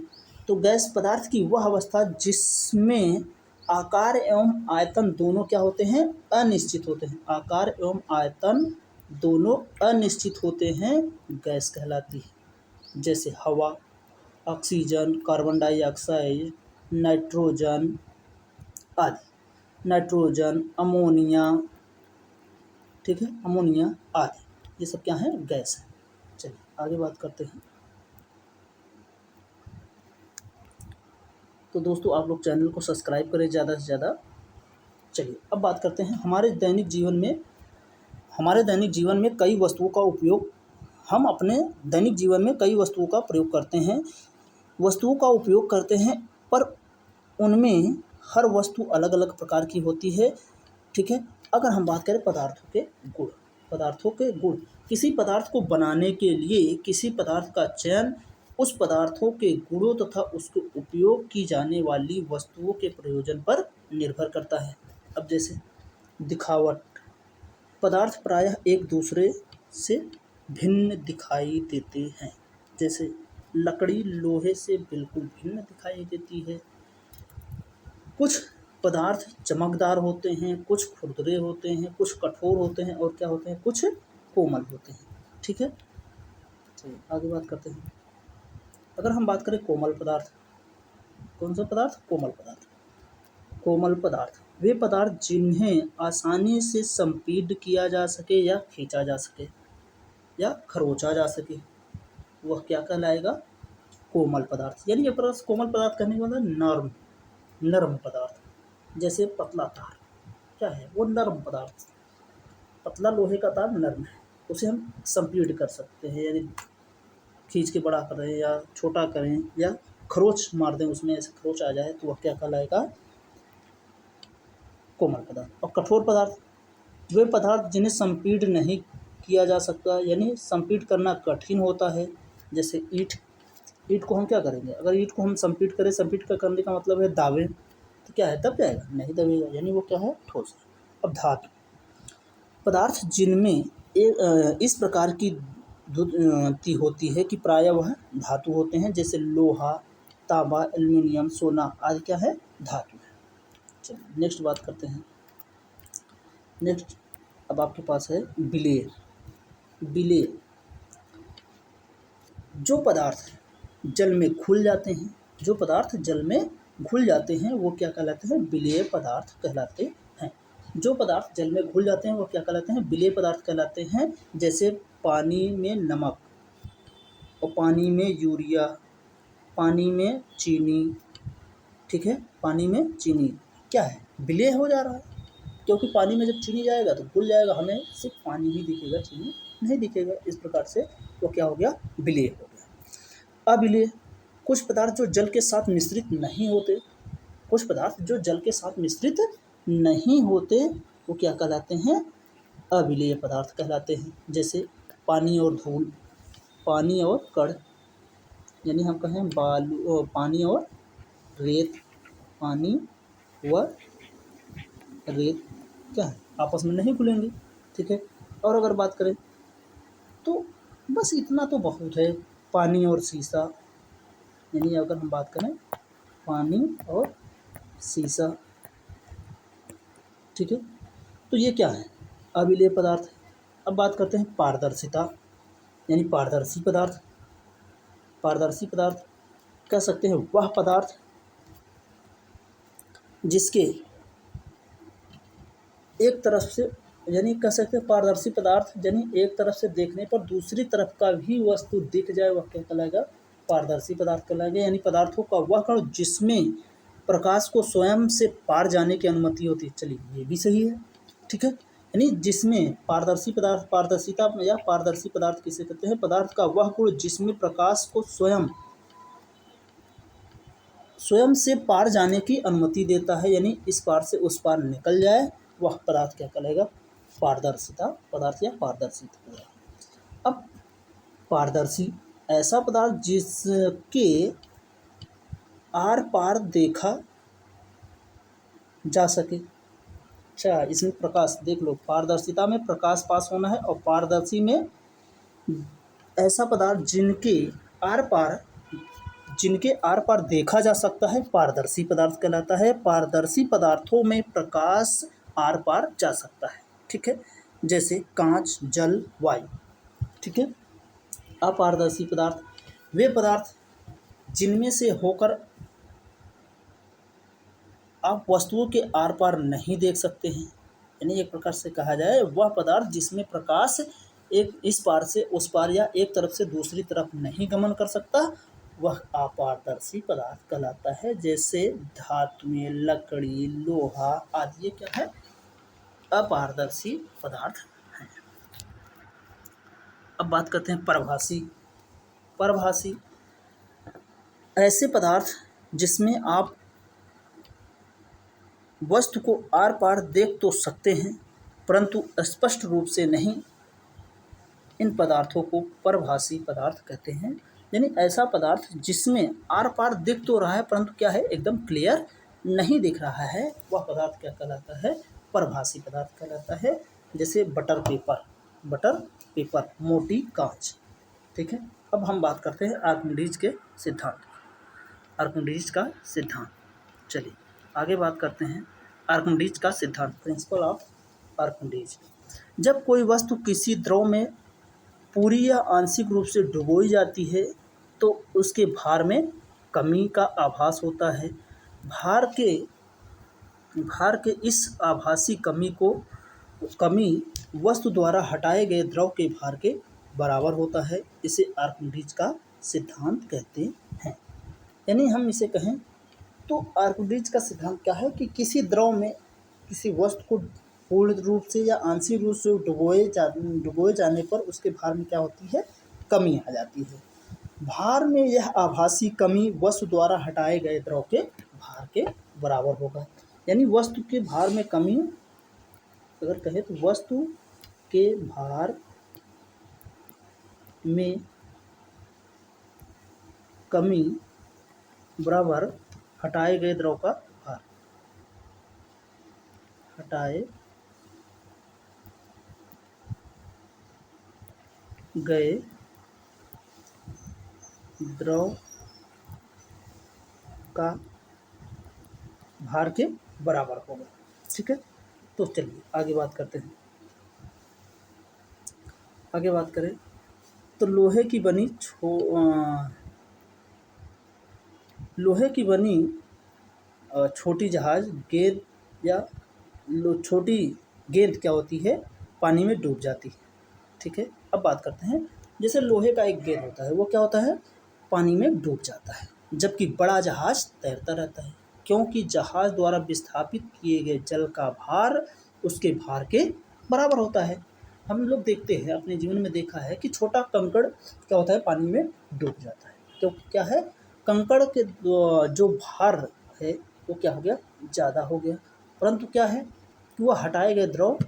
तो गैस पदार्थ की वह अवस्था जिसमें आकार एवं आयतन दोनों क्या होते हैं? अनिश्चित होते हैं। आकार एवं आयतन दोनों अनिश्चित होते हैं, गैस कहलाती है। जैसे हवा, ऑक्सीजन, कार्बन डाइऑक्साइड, नाइट्रोजन आदि, अमोनिया, ठीक है, अमोनिया आदि। ये सब क्या है, गैस है। चलिए आगे बात करते हैं। तो दोस्तों आप लोग चैनल को सब्सक्राइब करें ज़्यादा से ज़्यादा। चलिए अब बात करते हैं हमारे दैनिक जीवन में कई वस्तुओं का उपयोग, हम अपने दैनिक जीवन में कई वस्तुओं का प्रयोग करते हैं, वस्तुओं का उपयोग करते हैं, पर उनमें हर वस्तु अलग अलग प्रकार की होती है। ठीक है। अगर हम बात करें पदार्थों के गुण, किसी पदार्थ को बनाने के लिए किसी पदार्थ का चयन उस पदार्थों के गुणों तथा उसके उपयोग की जाने वाली वस्तुओं के प्रयोजन पर निर्भर करता है। अब जैसे दिखावट, पदार्थ प्रायः एक दूसरे से भिन्न दिखाई देते हैं। जैसे लकड़ी लोहे से बिल्कुल भिन्न दिखाई देती है। कुछ पदार्थ चमकदार होते हैं, कुछ खुरदरे होते हैं, कुछ कठोर होते हैं और क्या होते हैं, कुछ कोमल होते हैं। ठीक है। चलिए आगे बात करते हैं। अगर हम बात करें कोमल पदार्थ, कौन सा पदार्थ, कोमल पदार्थ वे पदार्थ जिन्हें आसानी से संपीड्य किया जा सके या खींचा जा सके या खरोंचा जा सके, वह क्या कहलाएगा, कोमल पदार्थ। यानी ये कोमल पदार्थ कहने का मतलब नर्म पदार्थ। जैसे पतला तार क्या है, वो नर्म पदार्थ, पतला लोहे का तार नर्म है, उसे हम संपीड कर सकते हैं, यानी खींच के बड़ा करें या छोटा करें या खरोच मार दें उसमें, ऐसे खरोच आ जाए तो वह क्या कहलाएगा, कोमल पदार्थ। और कठोर पदार्थ वे पदार्थ जिन्हें संपीड नहीं किया जा सकता, यानी संपीड करना कठिन होता है। जैसे ईंट को हम क्या करेंगे, अगर ईंट को हम संपीड करें, करने का मतलब है दावें, तो क्या है, दब जाएगा, नहीं दबेगा, यानी वो क्या है, ठोस है। अब धातु पदार्थ जिनमें इस प्रकार की धुति होती है कि प्रायः वह धातु होते हैं। जैसे लोहा, तांबा, एल्युमिनियम, सोना आदि क्या है, धातु है। चलिए नेक्स्ट बात करते हैं। नेक्स्ट अब आपके पास है बिलेर। जो पदार्थ जल में घुल जाते हैं, वो क्या कहलाते हैं, बिलेय पदार्थ कहलाते हैं। जो पदार्थ जल में घुल जाते हैं वो क्या कहलाते हैं, बिलेय पदार्थ कहलाते हैं। जैसे पानी में नमक और पानी में यूरिया, पानी में चीनी। ठीक है, पानी में चीनी क्या है, विलेय हो जा रहा है, क्योंकि पानी में जब चीनी जाएगा तो घुल जाएगा, हमें सिर्फ पानी ही दिखेगा, चीनी नहीं दिखेगा। इस प्रकार से वो क्या हो गया, विलेय हो गया। अविलेय कुछ पदार्थ जो जल के साथ मिश्रित नहीं होते, वो क्या कहलाते हैं, अविलेय पदार्थ कहलाते हैं। जैसे पानी और धूल, पानी और कण, यानी हम कहें पानी और रेत, पानी व रेत क्या है, आपस में नहीं घुलेंगे। ठीक है। और अगर बात करें तो बस इतना तो बहुत है, पानी और शीशा, यानी अगर हम बात करें पानी और शीशा। ठीक है, तो ये क्या है, अविलेय पदार्थ। अब बात करते हैं पारदर्शिता, यानी पारदर्शी पदार्थ कह सकते हैं वह पदार्थ जिसके एक तरफ से, यानी कह सकते हैं पारदर्शी पदार्थ, यानी एक तरफ से देखने पर दूसरी तरफ का भी वस्तु दिख जाए, वह क्या कहलाएगा, पारदर्शी पदार्थ कहलाएगा। यानी पदार्थों का वह कण जिसमें प्रकाश को स्वयं से पार जाने की अनुमति होती है। चलिए ये भी सही है। ठीक है, यानी जिसमें पारदर्शी पदार्थ किसे कहते हैं, पदार्थ का वह गुण जिसमें प्रकाश को स्वयं से पार जाने की अनुमति देता है, यानी इस पार से उस पार निकल जाए, वह पदार्थ क्या कहलाएगा, पारदर्शिता पदार्थ या पारदर्शी पदार्थ। अब पारदर्शी ऐसा पदार्थ जिसके आर पार देखा जा सके। अच्छा, इसमें प्रकाश देख लो, पारदर्शिता में प्रकाश पास होना है, और पारदर्शी में ऐसा पदार्थ जिनके आर पार देखा जा सकता है, पारदर्शी पदार्थ कहलाता है। पारदर्शी पदार्थों में प्रकाश आर पार जा सकता है। ठीक है, जैसे कांच, जल, वायु। ठीक है। अपारदर्शी पदार्थ वे पदार्थ जिनमें से होकर आप वस्तुओं के आर पार नहीं देख सकते हैं, यानी एक प्रकार से कहा जाए वह पदार्थ जिसमें प्रकाश एक इस पार से उस पार या एक तरफ से दूसरी तरफ नहीं गमन कर सकता, वह अपारदर्शी पदार्थ कहलाता है। जैसे धातुएं, लकड़ी, लोहा आदि ये क्या है? अपारदर्शी पदार्थ हैं। अब बात करते हैं परभासी। परभासी ऐसे पदार्थ जिसमें आप वस्तु को आर पार देख तो सकते हैं परंतु स्पष्ट रूप से नहीं, इन पदार्थों को परभासी पदार्थ कहते हैं। यानी ऐसा पदार्थ जिसमें आर पार दिख तो रहा है परंतु क्या है, एकदम क्लियर नहीं दिख रहा है, वह पदार्थ क्या कहलाता है? परभासी पदार्थ कहलाता है। जैसे बटर पेपर, बटर पेपर, मोटी कांच। ठीक है। अब हम बात करते हैं आर्किमिडीज के सिद्धांत, आर्किमिडीज का सिद्धांत। चलिए आगे बात करते हैं आर्किमिडीज का सिद्धांत, प्रिंसिपल ऑफ आर्किमिडीज। जब कोई वस्तु किसी द्रव में पूरी या आंशिक रूप से डुबोई जाती है तो उसके भार में कमी का आभास होता है। भार के इस आभासी कमी वस्तु द्वारा हटाए गए द्रव के भार के बराबर होता है। इसे आर्किमिडीज का सिद्धांत कहते हैं। यानी हम इसे कहें तो आर्किमिडीज का सिद्धांत क्या है कि किसी द्रव में किसी वस्तु को पूर्ण रूप से या आंशिक रूप से डुबोए जाने पर उसके भार में क्या होती है? कमी आ जाती है। भार में यह आभासी कमी वस्तु द्वारा हटाए गए द्रव के भार के बराबर होगा। यानी वस्तु के भार में कमी अगर कहें तो वस्तु के भार में कमी बराबर हटाए गए द्रव का भार, हटाए गए द्रव का भार के बराबर होगा। ठीक है। तो चलिए आगे बात करते हैं। आगे बात करें तो लोहे की बनी छोटी जहाज गेंद या छोटी गेंद क्या होती है? पानी में डूब जाती है। ठीक है। अब बात करते हैं जैसे लोहे का एक गेंद होता है, वो क्या होता है? पानी में डूब जाता है, जबकि बड़ा जहाज तैरता रहता है, क्योंकि जहाज द्वारा विस्थापित किए गए जल का भार उसके भार के बराबर होता है। हम लोग देखते हैं, अपने जीवन में देखा है कि छोटा कंकड़ क्या होता है? पानी में डूब जाता है। तो क्या है? कंकड़ के जो भार है वो क्या हो गया? ज़्यादा हो गया। परंतु क्या है कि वह हटाए गए द्रव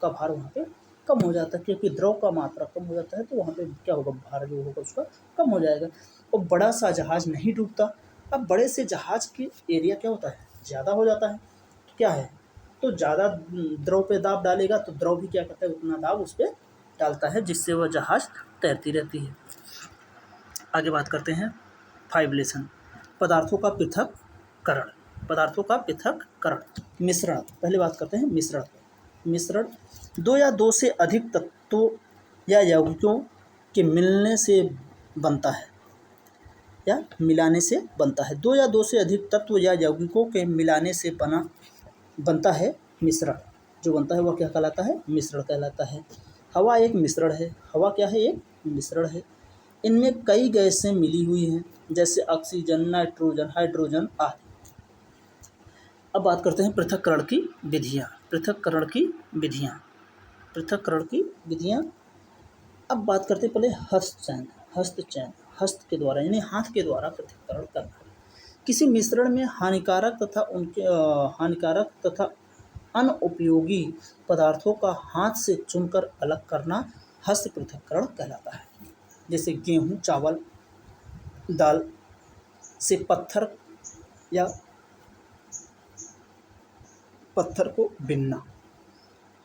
का भार वहाँ पे कम हो जाता है, क्योंकि द्रव का मात्रा कम हो जाता है तो वहाँ पे क्या होगा? भार जो होगा उसका कम हो जाएगा और बड़ा सा जहाज नहीं डूबता। अब बड़े से जहाज की एरिया क्या होता है? ज़्यादा हो जाता है। तो क्या है? तो ज़्यादा द्रव पे दाब डालेगा तो द्रव भी क्या करता है? उतना दाब उस पर डालता है, जिससे वह जहाज तैरती रहती है। आगे बात करते हैं फाइब्रेशन, पदार्थों का पृथक्करण। पदार्थों का पृथक्करण, मिश्रण। पहले बात करते हैं मिश्रण। मिश्रण दो या दो से अधिक तत्वों या यौगिकों के मिलने से बनता है या मिलाने से बनता है। दो या दो से अधिक तत्व या यौगिकों के मिलाने से बनता है मिश्रण। जो बनता है वह क्या कहलाता है? मिश्रण कहलाता है। हवा एक मिश्रण है। हवा क्या है? एक मिश्रण है। इनमें कई गैसें मिली हुई हैं, जैसे ऑक्सीजन, नाइट्रोजन, हाइड्रोजन आदि। अब बात करते हैं पृथक्करण की विधियाँ। पृथक्करण की विधियाँ, पृथक्करण की विधियाँ। अब बात करते हैं पहले हस्तचयन, हस्त के द्वारा यानी हाथ के द्वारा पृथक्करण करना। किसी मिश्रण में हानिकारक तथा अनुपयोगी पदार्थों का हाथ से चुनकर अलग करना हस्त पृथक्करण कहलाता है। जैसे गेहूँ, चावल, दाल से पत्थर को बिनना।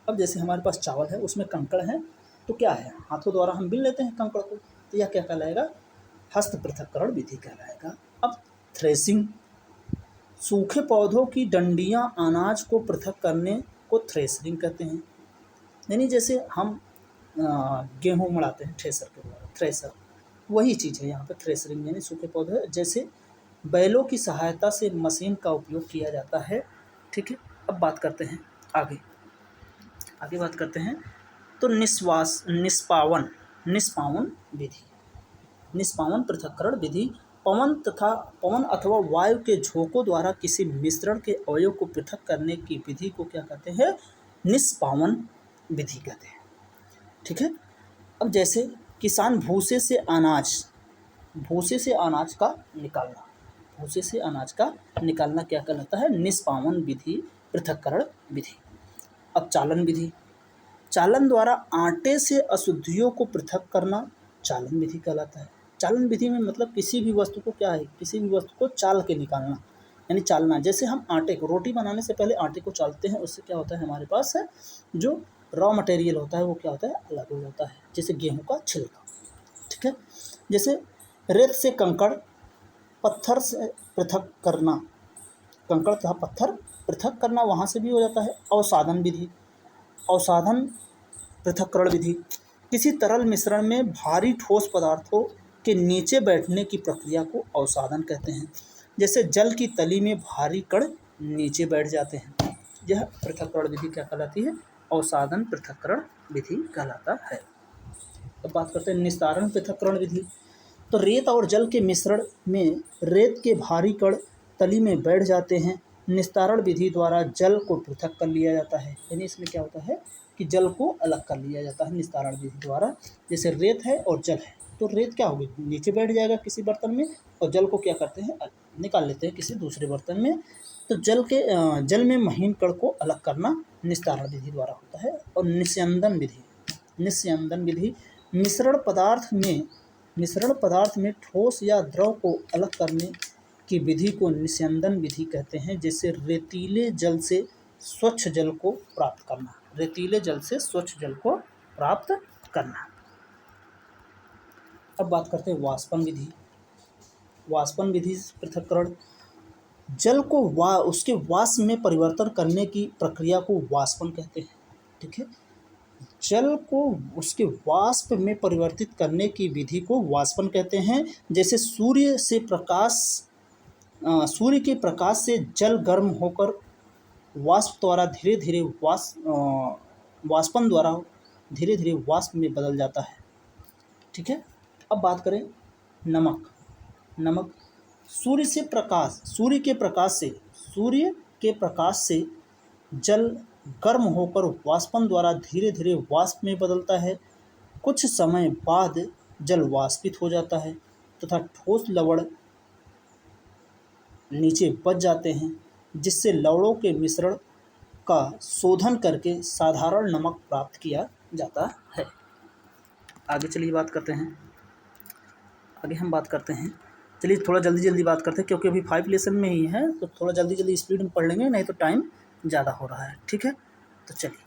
अब जैसे हमारे पास चावल है, उसमें कंकड़ है, तो क्या है? हाथों द्वारा हम बिन लेते हैं कंकड़ को, तो यह क्या कहलाएगा? हस्त पृथक्करण विधि कहलाएगा। अब थ्रेसिंग, सूखे पौधों की डंडियां अनाज को पृथक करने को थ्रेसरिंग कहते हैं। यानी जैसे हम गेहूँ मड़ाते हैं थ्रेसर के द्वारा, थ्रेसर वही चीज़ है यहाँ पे थ्रेसरिंग, यानी सूखे पौधे। जैसे बैलों की सहायता से मशीन का उपयोग किया जाता है। ठीक है। अब बात करते हैं आगे बात करते हैं तो निष्पावन विधि, निष्पावन पृथक्करण विधि पवन अथवा वायु के झोंकों द्वारा किसी मिश्रण के अवयव को पृथक करने की विधि को क्या कहते हैं? निष्पावन विधि कहते हैं। ठीक है। अब जैसे किसान भूसे से अनाज का निकालना, भूसे से अनाज का निकालना क्या कहलाता है? निष्पावन विधि, पृथक्करण विधि। अब चालन द्वारा आटे से अशुद्धियों को पृथक करना चालन विधि कहलाता है। चालन विधि में मतलब किसी भी वस्तु को क्या है? किसी भी वस्तु को चाल के निकालना, यानी चालना। जैसे हम आटे को, रोटी बनाने से पहले आटे को चालते हैं, उससे क्या होता है? हमारे पास है जो रॉ मटेरियल होता है वो क्या होता है? अलग हो जाता है। जैसे गेहूं का छिलका। ठीक है। जैसे रेत से कंकड़, पत्थर से पृथक करना, कंकड़ तथा पत्थर पृथक करना वहाँ से भी हो जाता है। अवसाधन विधि, अवसाधन पृथक्करण विधि। किसी तरल मिश्रण में भारी ठोस पदार्थों के नीचे बैठने की प्रक्रिया को अवसाधन कहते हैं। जैसे जल की तली में भारी कण नीचे बैठ जाते हैं, यह पृथक्करण विधि क्या कहलाती है? अवसाधन पृथक्करण विधि कहलाता है। अब बात करते हैं निस्तारण पृथक्करण विधि। तो रेत और जल के मिश्रण में रेत के भारी कण तली में बैठ जाते हैं। निस्तारण विधि द्वारा जल को पृथक कर लिया जाता है, यानी इसमें क्या होता है कि जल को अलग कर लिया जाता है निस्तारण विधि द्वारा। जैसे रेत है और जल है, तो रेत क्या होगी? नीचे बैठ जाएगा किसी बर्तन में, और जल को क्या करते हैं? निकाल लेते हैं किसी दूसरे बर्तन में। तो जल में महीन कण को अलग करना निस्तारण विधि द्वारा होता है। और निस्यंदन विधि मिश्रण पदार्थ में ठोस या द्रव को अलग करने की विधि को निस्यंदन विधि कहते हैं। जैसे रेतीले जल से स्वच्छ जल को प्राप्त करना, अब बात करते हैं वाष्पन विधि पृथक्करण। जल को उसके वाष्प में परिवर्तन करने की प्रक्रिया को वाष्पन कहते हैं। ठीक है। जल को उसके वाष्प में परिवर्तित करने की विधि को वाष्पन कहते हैं। जैसे सूर्य के प्रकाश से जल गर्म होकर वाष्प द्वारा धीरे धीरे वाष्पन द्वारा धीरे धीरे वाष्प में बदल जाता है। ठीक है। अब बात करें नमक। सूर्य के प्रकाश से जल गर्म होकर वाष्पन द्वारा धीरे धीरे वाष्प में बदलता है। कुछ समय बाद जल वाष्पित हो जाता है तथा ठोस लवण नीचे बच जाते हैं, जिससे लवणों के मिश्रण का शोधन करके साधारण नमक प्राप्त किया जाता है। आगे चलिए हम बात करते हैं। चलिए थोड़ा जल्दी बात करते हैं, क्योंकि अभी 5 लेसन में ही है, तो थोड़ा जल्दी स्पीड में पढ़ लेंगे, नहीं तो टाइम ज़्यादा हो रहा है। ठीक है। तो चलिए,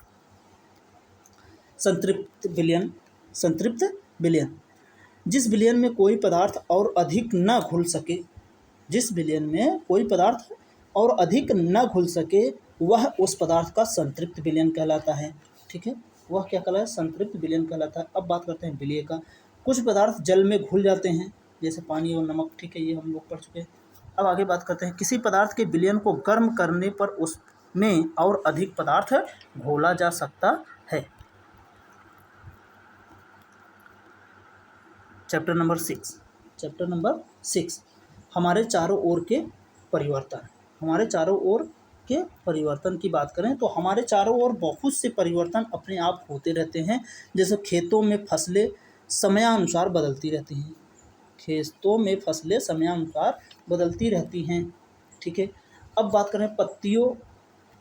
संतृप्त विलयन, जिस विलयन में कोई पदार्थ और अधिक न घुल सके वह उस पदार्थ का संतृप्त विलयन कहलाता है। ठीक है। वह क्या कहलाता है? संतृप्त विलयन कहलाता है। अब बात करते हैं विलय का। कुछ पदार्थ जल में घुल जाते हैं, जैसे पानी और नमक। ठीक है, ये हम लोग पढ़ चुके हैं। अब आगे बात करते हैं किसी पदार्थ के विलयन को गर्म करने पर उसमें और अधिक पदार्थ घोला जा सकता है। चैप्टर नंबर 6 हमारे चारों ओर के परिवर्तन की बात करें तो हमारे चारों ओर बहुत से परिवर्तन अपने आप होते रहते हैं। जैसे खेतों में फसलें समयानुसार बदलती रहती हैं। ठीक है। अब बात करें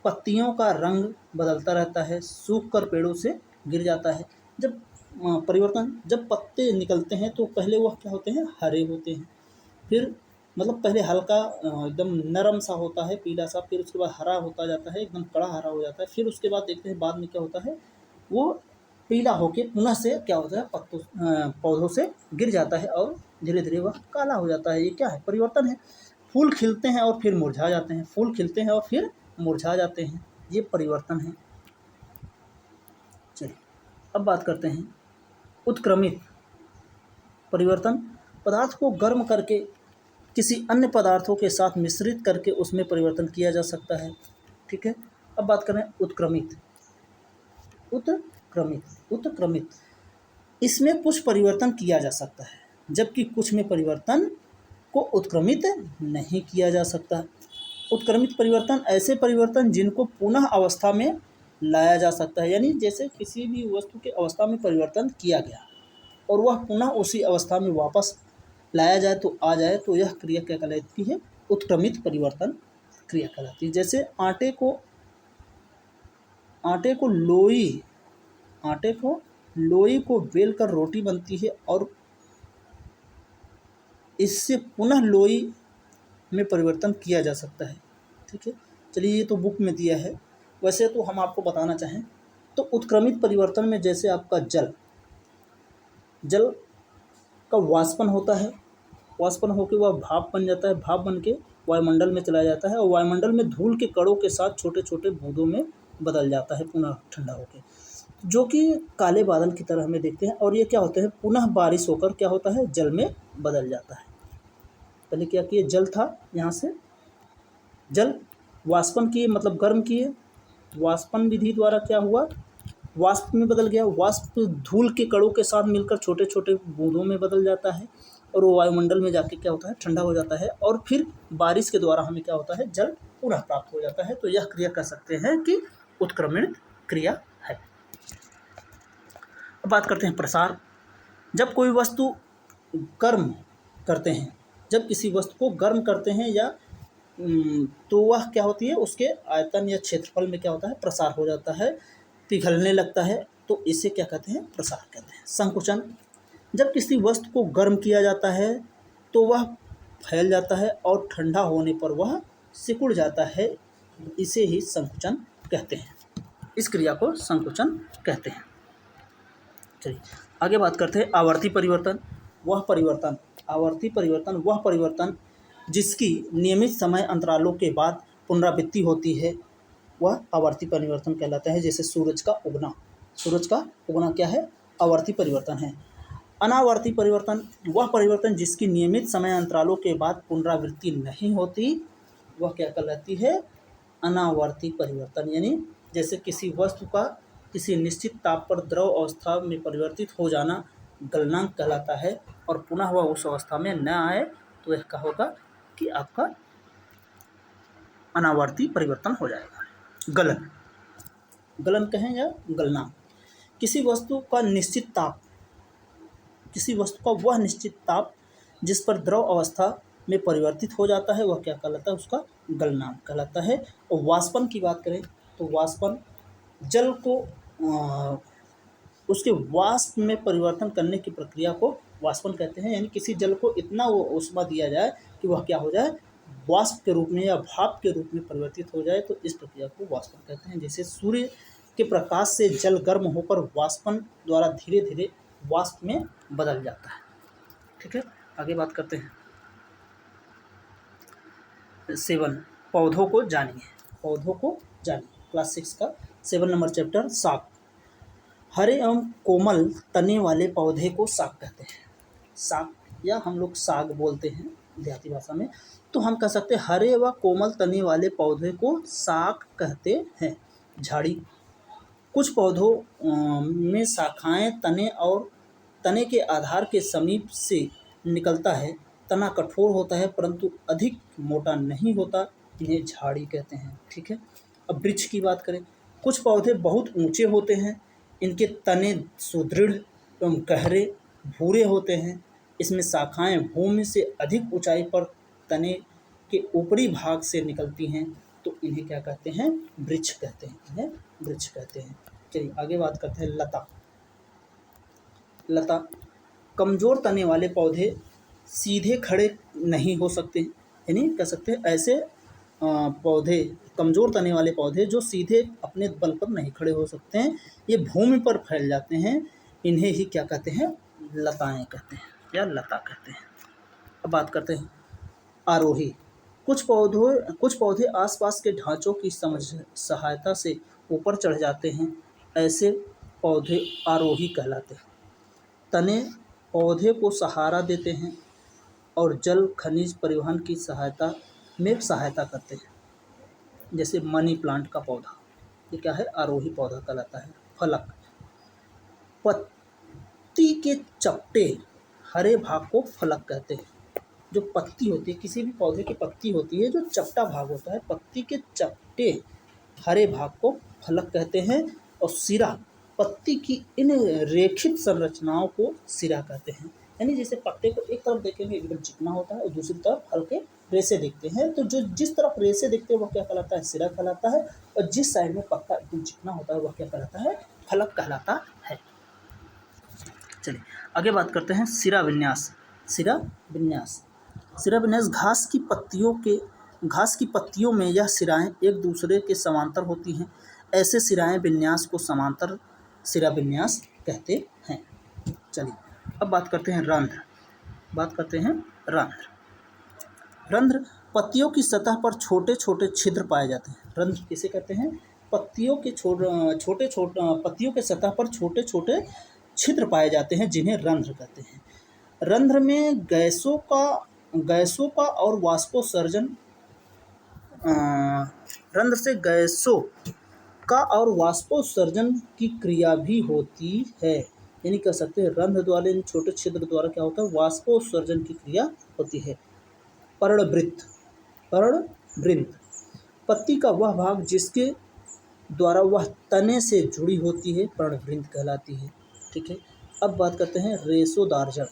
पत्तियों का रंग बदलता रहता है, सूख कर पेड़ों से गिर जाता है। जब पत्ते निकलते हैं तो पहले वह क्या होते हैं? हरे होते हैं। फिर मतलब पहले हल्का एकदम नरम सा होता है, पीला सा, फिर उसके बाद हरा होता जाता है, एकदम कड़ा हरा हो जाता है। फिर उसके बाद देखते हैं बाद में क्या होता है, वो पीला होके पुनः से क्या होता है? पौधों से गिर जाता है और धीरे धीरे वह काला हो जाता है। ये क्या है? परिवर्तन है। फूल खिलते हैं और फिर मुरझा जाते हैं, ये परिवर्तन है। चलिए अब बात करते हैं उत्क्रमित परिवर्तन। पदार्थ को गर्म करके किसी अन्य पदार्थों के साथ मिश्रित करके उसमें परिवर्तन किया जा सकता है। ठीक है। अब बात करें उत्क्रमित उत्क्रमित इसमें कुछ परिवर्तन किया जा सकता है, जबकि कुछ में परिवर्तन को उत्क्रमित नहीं किया जा सकता। उत्क्रमित परिवर्तन ऐसे परिवर्तन जिनको पुनः अवस्था में लाया जा सकता है, यानी जैसे किसी भी वस्तु के अवस्था में परिवर्तन किया गया और वह पुनः उसी अवस्था में वापस लाया जाए तो आ जाए, तो यह क्रिया क्या कहलाती है? उत्क्रमित परिवर्तन क्रिया कहलाती है। जैसे आटे को लोई को बेल कर रोटी बनती है और इससे पुनः लोई में परिवर्तन किया जा सकता है। ठीक है, चलिए ये तो बुक में दिया है, वैसे तो हम आपको बताना चाहें तो उत्क्रमित परिवर्तन में जैसे आपका जल का वाष्पन होता है, वाष्पन होकर वह भाप बन जाता है, भाप बन के वायुमंडल में चला जाता है और वायुमंडल में धूल के कणों के साथ छोटे छोटे बूंदों में बदल जाता है पुनः ठंडा होकर, जो कि काले बादल की तरह हमें देखते हैं। और ये क्या होते हैं? पुनः बारिश होकर क्या होता है? जल में बदल जाता है। पहले क्या किए? जल था, यहाँ से जल वाष्पन किए, मतलब गर्म किए, वाष्पन विधि द्वारा क्या हुआ? वाष्प में बदल गया। वाष्प धूल के कणों के साथ मिलकर छोटे छोटे बूंदों में बदल जाता है और वो वायुमंडल में जाके क्या होता है? ठंडा हो जाता है और फिर बारिश के द्वारा हमें क्या होता है? जल पुनः प्राप्त हो जाता है। तो यह क्रिया कह सकते हैं कि उत्क्रमण क्रिया है। अब बात करते हैं प्रसार। जब कोई वस्तु गर्म करते हैं, जब किसी वस्तु को गर्म करते हैं या तो वह क्या होती है? उसके आयतन या क्षेत्रफल में क्या होता है? प्रसार हो जाता है, पिघलने लगता है, तो इसे क्या कहते हैं? प्रसार कहते हैं। संकुचन। जब किसी वस्तु को गर्म किया जाता है तो वह फैल जाता है और ठंडा होने पर वह सिकुड़ जाता है, इसे ही संकुचन कहते हैं। इस क्रिया को संकुचन कहते हैं। चलिए आगे बात करते हैं आवर्ती परिवर्तन। आवर्ती परिवर्तन वह परिवर्तन जिसकी नियमित समय अंतरालों के बाद पुनरावृत्ति होती है, वह आवर्ती परिवर्तन कहलाता है। जैसे सूरज का उगना क्या है? आवर्ती परिवर्तन है। अनावर्ती परिवर्तन वह परिवर्तन जिसकी नियमित समय अंतरालों के बाद पुनरावृत्ति नहीं होती, वह क्या कहलाती है? अनावर्ती परिवर्तन। यानी जैसे किसी वस्तु का किसी निश्चित ताप पर द्रव अवस्था में परिवर्तित हो जाना गलनांक कहलाता है और पुनः वह उस अवस्था में न आए तो यह क्या होगा कि आपका अनावर्ती परिवर्तन हो जाएगा। गलन कहें या गलनांक। किसी वस्तु का वह निश्चित ताप जिस पर द्रव अवस्था में परिवर्तित हो जाता है, वह क्या कहलाता है? उसका गलनांक कहलाता है। और वाष्पन की बात करें तो वाष्पन जल को उसके वाष्प में परिवर्तन करने की प्रक्रिया को वाष्पन कहते हैं। यानी किसी जल को इतना वो ऊष्मा दिया जाए कि वह क्या हो जाए? वाष्प के रूप में या भाप के रूप में परिवर्तित हो जाए, तो इस प्रक्रिया को वाष्पन कहते हैं। जैसे सूर्य के प्रकाश से जल गर्म होकर वाष्पन द्वारा धीरे धीरे वाष्प में बदल जाता है। ठीक है, आगे बात करते हैं 7 पौधों को जानिए। क्लास 6 का 7 नंबर चैप्टर साग। हरे एवं कोमल तने वाले पौधे को साग कहते हैं। साग या हम लोग साग बोलते हैं देहाती भाषा में, तो हम कह सकते हैं हरे व कोमल तने वाले पौधे को साग कहते हैं। झाड़ी। कुछ पौधों में शाखाएं तने के आधार के समीप से निकलता है। तना कठोर होता है परंतु अधिक मोटा नहीं होता, इन्हें झाड़ी कहते हैं। ठीक है, अब वृक्ष की बात करें। कुछ पौधे बहुत ऊंचे होते हैं, इनके तने सुदृढ़ एवं गहरे भूरे होते हैं। इसमें शाखाएं भूमि से अधिक ऊंचाई पर तने के ऊपरी भाग से निकलती हैं, तो इन्हें क्या कहते हैं? वृक्ष कहते हैं। चलिए आगे बात करते हैं लता। कमजोर तने वाले पौधे सीधे खड़े नहीं हो सकते, यानी कह सकते हैं ऐसे पौधे, कमजोर तने वाले पौधे जो सीधे अपने बल पर नहीं खड़े हो सकते हैं, ये भूमि पर फैल जाते हैं, इन्हें ही क्या कहते हैं? लताएं कहते हैं या लता कहते हैं। अब बात करते हैं आरोही। कुछ पौधे आसपास के ढांचों की सहायता से ऊपर चढ़ जाते हैं, ऐसे पौधे आरोही कहलाते हैं। तने पौधे को सहारा देते हैं और जल खनिज परिवहन की सहायता करते हैं। जैसे मनी प्लांट का पौधा, ये क्या है? आरोही पौधा कहलाता है। फलक। पत्ती के चपटे हरे भाग को फलक कहते हैं। जो पत्ती होती है, किसी भी पौधे की पत्ती होती है, जो चपटा भाग होता है, पत्ती के चपटे हरे भाग को फलक कहते हैं। और सिरा, पत्ती की इन रेखित संरचनाओं को सिरा कहते हैं। यानी जैसे पत्ते को एक तरफ देखेंगे एकदम चिकना होता है और दूसरी तरफ हल्के रेसे दिखते हैं, तो जो जिस तरफ रेसे दिखते हैं वह क्या कहलाता है? सिरा कहलाता है। और जिस साइड में पत्ता एकदम चिकना होता है वह क्या कहलाता है? फलक कहलाता है। चलिए आगे बात करते हैं सिरा विन्यास। सिरा विन्यास, सिरा विन्यास घास की पत्तियों में यह सिराएं एक दूसरे के समांतर होती हैं। ऐसे सिराएं विन्यास को समांतर सिरा विन्यास कहते हैं। चलिए अब बात करते हैं रंध्र। रंध्र पत्तियों की सतह पर छोटे छोटे छिद्र पाए जाते हैं। रंध्र किसे कहते हैं? पत्तियों के सतह पर छोटे छोटे छिद्र पाए जाते हैं, जिन्हें रंध्र कहते हैं। रंध्र में गैसों का और वाष्पोत्सर्जन रंध्र से गैसों का और वाष्पोत्सर्जन की क्रिया भी होती है। यानी कह सकते हैं रंध्र द्वारा, इन छोटे छिद्र द्वारा क्या होता है? वाष्पोत्सर्जन की क्रिया होती है। पर्णवृत्त, पत्ती का वह भाग जिसके द्वारा वह तने से जुड़ी होती है पर्णवृत्त कहलाती है। ठीक है। अब बात करते हैं रेशेदार जड़।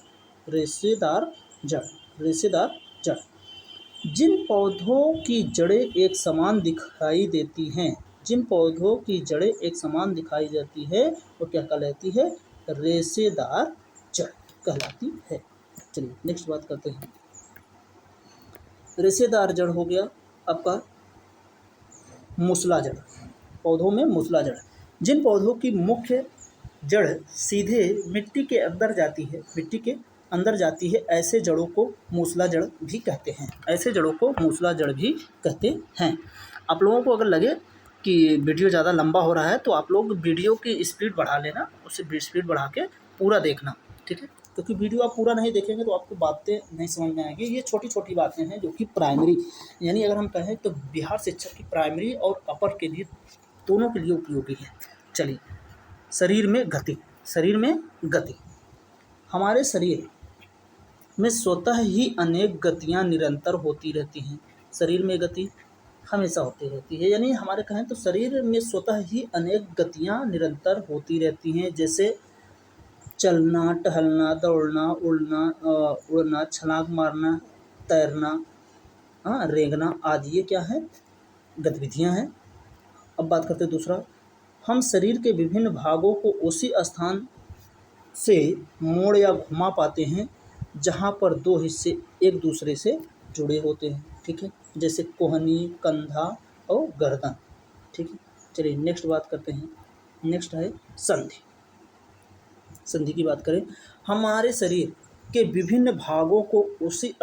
जिन पौधों की जड़ें एक समान दिखाई देती हैं, वो क्या कहलाती है? रेशेदार जड़ कहलाती है। चलिए नेक्स्ट बात करते हैं। रेशेदार जड़ हो गया आपका मूसला जड़। पौधों में मूसला जड़, जिन पौधों की मुख्य जड़ सीधे मिट्टी के अंदर जाती है, ऐसे जड़ों को मूसला जड़ भी कहते हैं। आप लोगों को अगर लगे कि वीडियो ज़्यादा लंबा हो रहा है तो आप लोग वीडियो की स्पीड बढ़ा लेना, उसे स्पीड बढ़ा के पूरा देखना, ठीक है? क्योंकि वीडियो आप पूरा नहीं देखेंगे तो आपको बातें नहीं समझ में आएंगी। ये छोटी छोटी बातें हैं जो कि प्राइमरी, यानी अगर हम कहें तो बिहार शिक्षा की प्राइमरी और अपर के लिए, दोनों के लिए उपयोगी है। चलिए शरीर में गति। हमारे शरीर में स्वतः ही अनेक गतियाँ निरंतर होती रहती हैं। शरीर में गति हमेशा होती रहती है, यानी हमारे कहें तो शरीर में स्वतः ही अनेक गतियाँ निरंतर होती रहती हैं, जैसे चलना, टहलना, दौड़ना, उड़ना, छलांग मारना, तैरना, रेंगना आदि। ये क्या है? गतिविधियाँ हैं। अब बात करते हैं दूसरा, हम शरीर के विभिन्न भागों को उसी स्थान से मोड़ या घुमा पाते हैं जहाँ पर दो हिस्से एक दूसरे से जुड़े होते हैं। ठीक है, जैसे कोहनी, कंधा और गर्दन। ठीक है, चलिए नेक्स्ट बात करते हैं। नेक्स्ट है संधि की बात करें। हमारे शरीर के विभिन्न भागों को उसी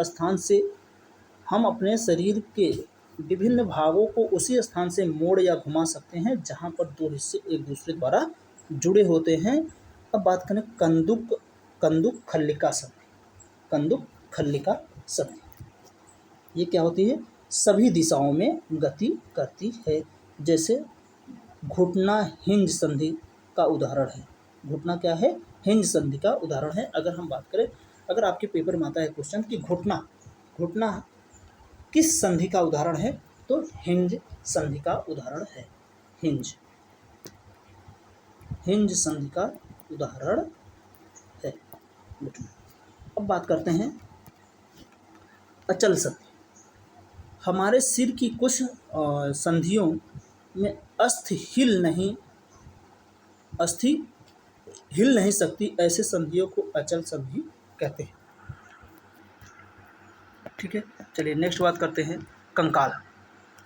स्थान से मोड़ या घुमा सकते हैं जहाँ पर दो हिस्से एक दूसरे द्वारा जुड़े होते हैं। अब बात करें कंदुक खल्लिका संधि। ये क्या होती है? सभी दिशाओं में गति करती है। जैसे घुटना हिंज संधि का उदाहरण है। घुटना क्या है? हिंज संधि का उदाहरण है। अगर हम बात करें, अगर आपके पेपर में आता है क्वेश्चन कि घुटना किस संधि का उदाहरण है, तो हिंज संधि का उदाहरण है। हिंज संधि का उदाहरण है घुटना। अब बात करते हैं अचल संधि। हमारे सिर की कुछ संधियों में अस्थि हिल नहीं सकती, ऐसे संधियों को अचल संधि कहते हैं। ठीक है, चलिए नेक्स्ट बात करते हैं कंकाल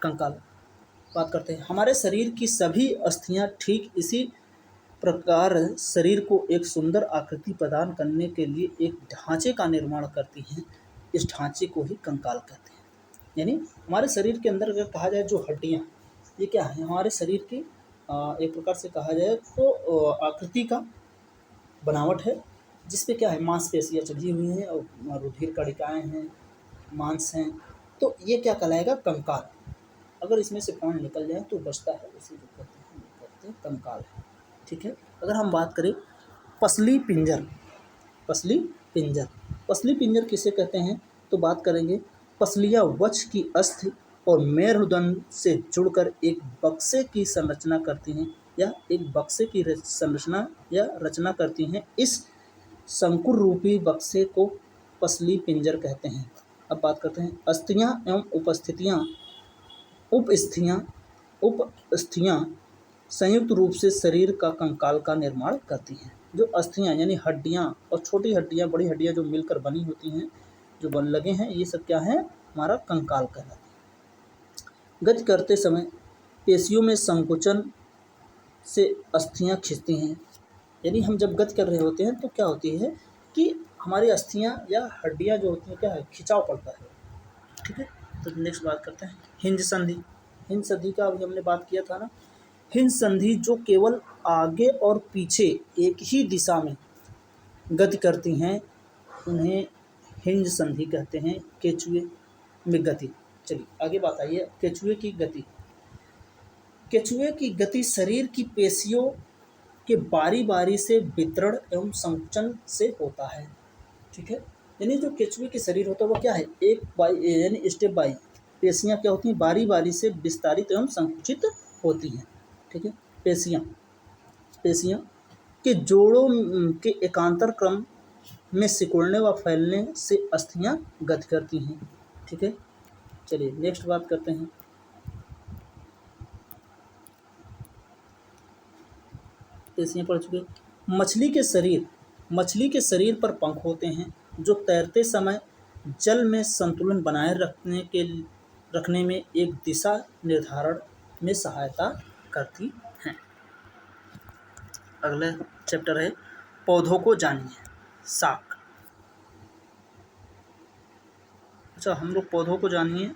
बात करते हैं। हमारे शरीर की सभी अस्थियां ठीक इसी प्रकार शरीर को एक सुंदर आकृति प्रदान करने के लिए एक ढांचे का निर्माण करती हैं। इस ढांचे को ही कंकाल कहते हैं। यानी हमारे शरीर के अंदर अगर कहा जाए जो हड्डियाँ, ये क्या है? हमारे शरीर की एक प्रकार से कहा जाए तो आकृति का बनावट है, जिसपे क्या है? मांसपेशियाँ चढ़ी हुई हैं और रुधिर कणिकाएँ हैं, मांस हैं, तो ये क्या कहलाएगा? कंकाल। अगर इसमें से प्राण निकल जाए तो बचता है, उसे जो कहते हैं कंकाल है। ठीक है, अगर हम बात करें पसली पिंजर। पसली पिंजर, पसली पिंजर किसे कहते हैं तो बात करेंगे, पसलियाँ वक्ष की अस्थि और मेरुदंड से जुड़कर एक बक्से की संरचना करती हैं या एक बक्से की संरचना या रचना करती हैं। इस शंकुर रूपी बक्से को पसली पिंजर कहते हैं। अब बात करते हैं अस्थियाँ एवं उपस्थियाँ संयुक्त रूप से शरीर का कंकाल का निर्माण करती हैं। जो अस्थियाँ यानी हड्डियाँ और छोटी हड्डियाँ, बड़ी हड्डियाँ जो मिलकर बनी होती हैं, जो बन लगे हैं, ये सब क्या है, हमारा कंकाल कहलाता है। गति करते समय पेशियों में संकुचन से अस्थियाँ खिंचती हैं। यानी हम जब गति कर रहे होते हैं तो क्या होती है कि हमारी अस्थियाँ या हड्डियाँ जो होती हैं, क्या है, खिंचाव पड़ता है। ठीक है, तो नेक्स्ट बात करते हैं हिंज संधि। हिंज संधि का अभी हमने बात किया था ना। हिंज संधि जो केवल आगे और पीछे एक ही दिशा में गति करती हैं, उन्हें हिंज संधि कहते हैं। केचुए में गति, चलिए आगे बात आई है केचुए की गति। केचुए की गति शरीर की पेशियों के बारी बारी से वितरण एवं संकुचन से होता है। ठीक है, यानी जो केचुए के शरीर होता है वो क्या है, एक बाई यानी स्टेप बाई पेशियाँ क्या होती हैं, बारी बारी से विस्तारित एवं संकुचित होती हैं। ठीक है, पेशियाँ के जोड़ों के एकांतर क्रम में सिकुड़ने व फैलने से अस्थियाँ गति करती हैं। ठीक है, चलिए नेक्स्ट बात करते हैं पेशियाँ पढ़ चुके। मछली के शरीर पर पंख होते हैं जो तैरते समय जल में संतुलन बनाए रखने में एक दिशा निर्धारण में सहायता करती हैं। अगला चैप्टर है पौधों को जानिए, साख। अच्छा, हम लोग पौधों को जानिए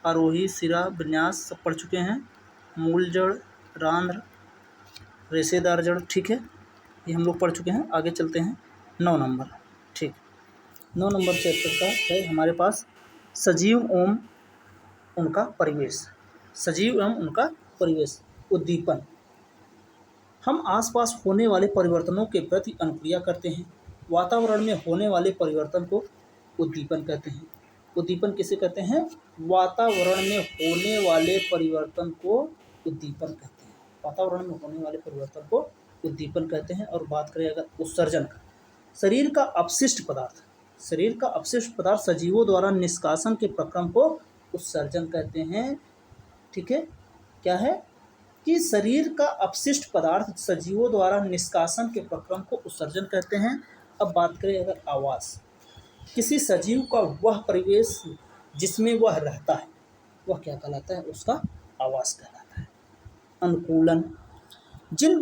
आरोही, सिरा, विन्यास सब पढ़ चुके हैं। मूल जड़, रांध्र, रेशेदार जड़, ठीक है, ये हम लोग पढ़ चुके हैं। आगे चलते हैं 9 नंबर। ठीक, 9 नंबर चैप्टर का है हमारे पास सजीव एवं उनका परिवेश। सजीव एवं उनका परिवेश। उद्दीपन, हम आसपास होने वाले परिवर्तनों के प्रति अनुक्रिया करते हैं। वातावरण में होने वाले परिवर्तन को उद्दीपन कहते हैं। उद्दीपन किसे कहते हैं, वातावरण में होने वाले परिवर्तन को उद्दीपन कहते हैं। वातावरण में होने वाले परिवर्तन को उद्दीपन कहते हैं। और बात करें अगर उत्सर्जन का, शरीर का अपशिष्ट पदार्थ सजीवों द्वारा निष्कासन के प्रक्रम को उत्सर्जन कहते हैं। ठीक है, क्या है कि शरीर का अपशिष्ट पदार्थ सजीवों द्वारा निष्कासन के प्रक्रम को उत्सर्जन कहते हैं। अब बात करें अगर आवास, किसी सजीव का वह परिवेश जिसमें वह रहता है वह क्या कहलाता है, उसका आवास कहलाता है। अनुकूलन, जिन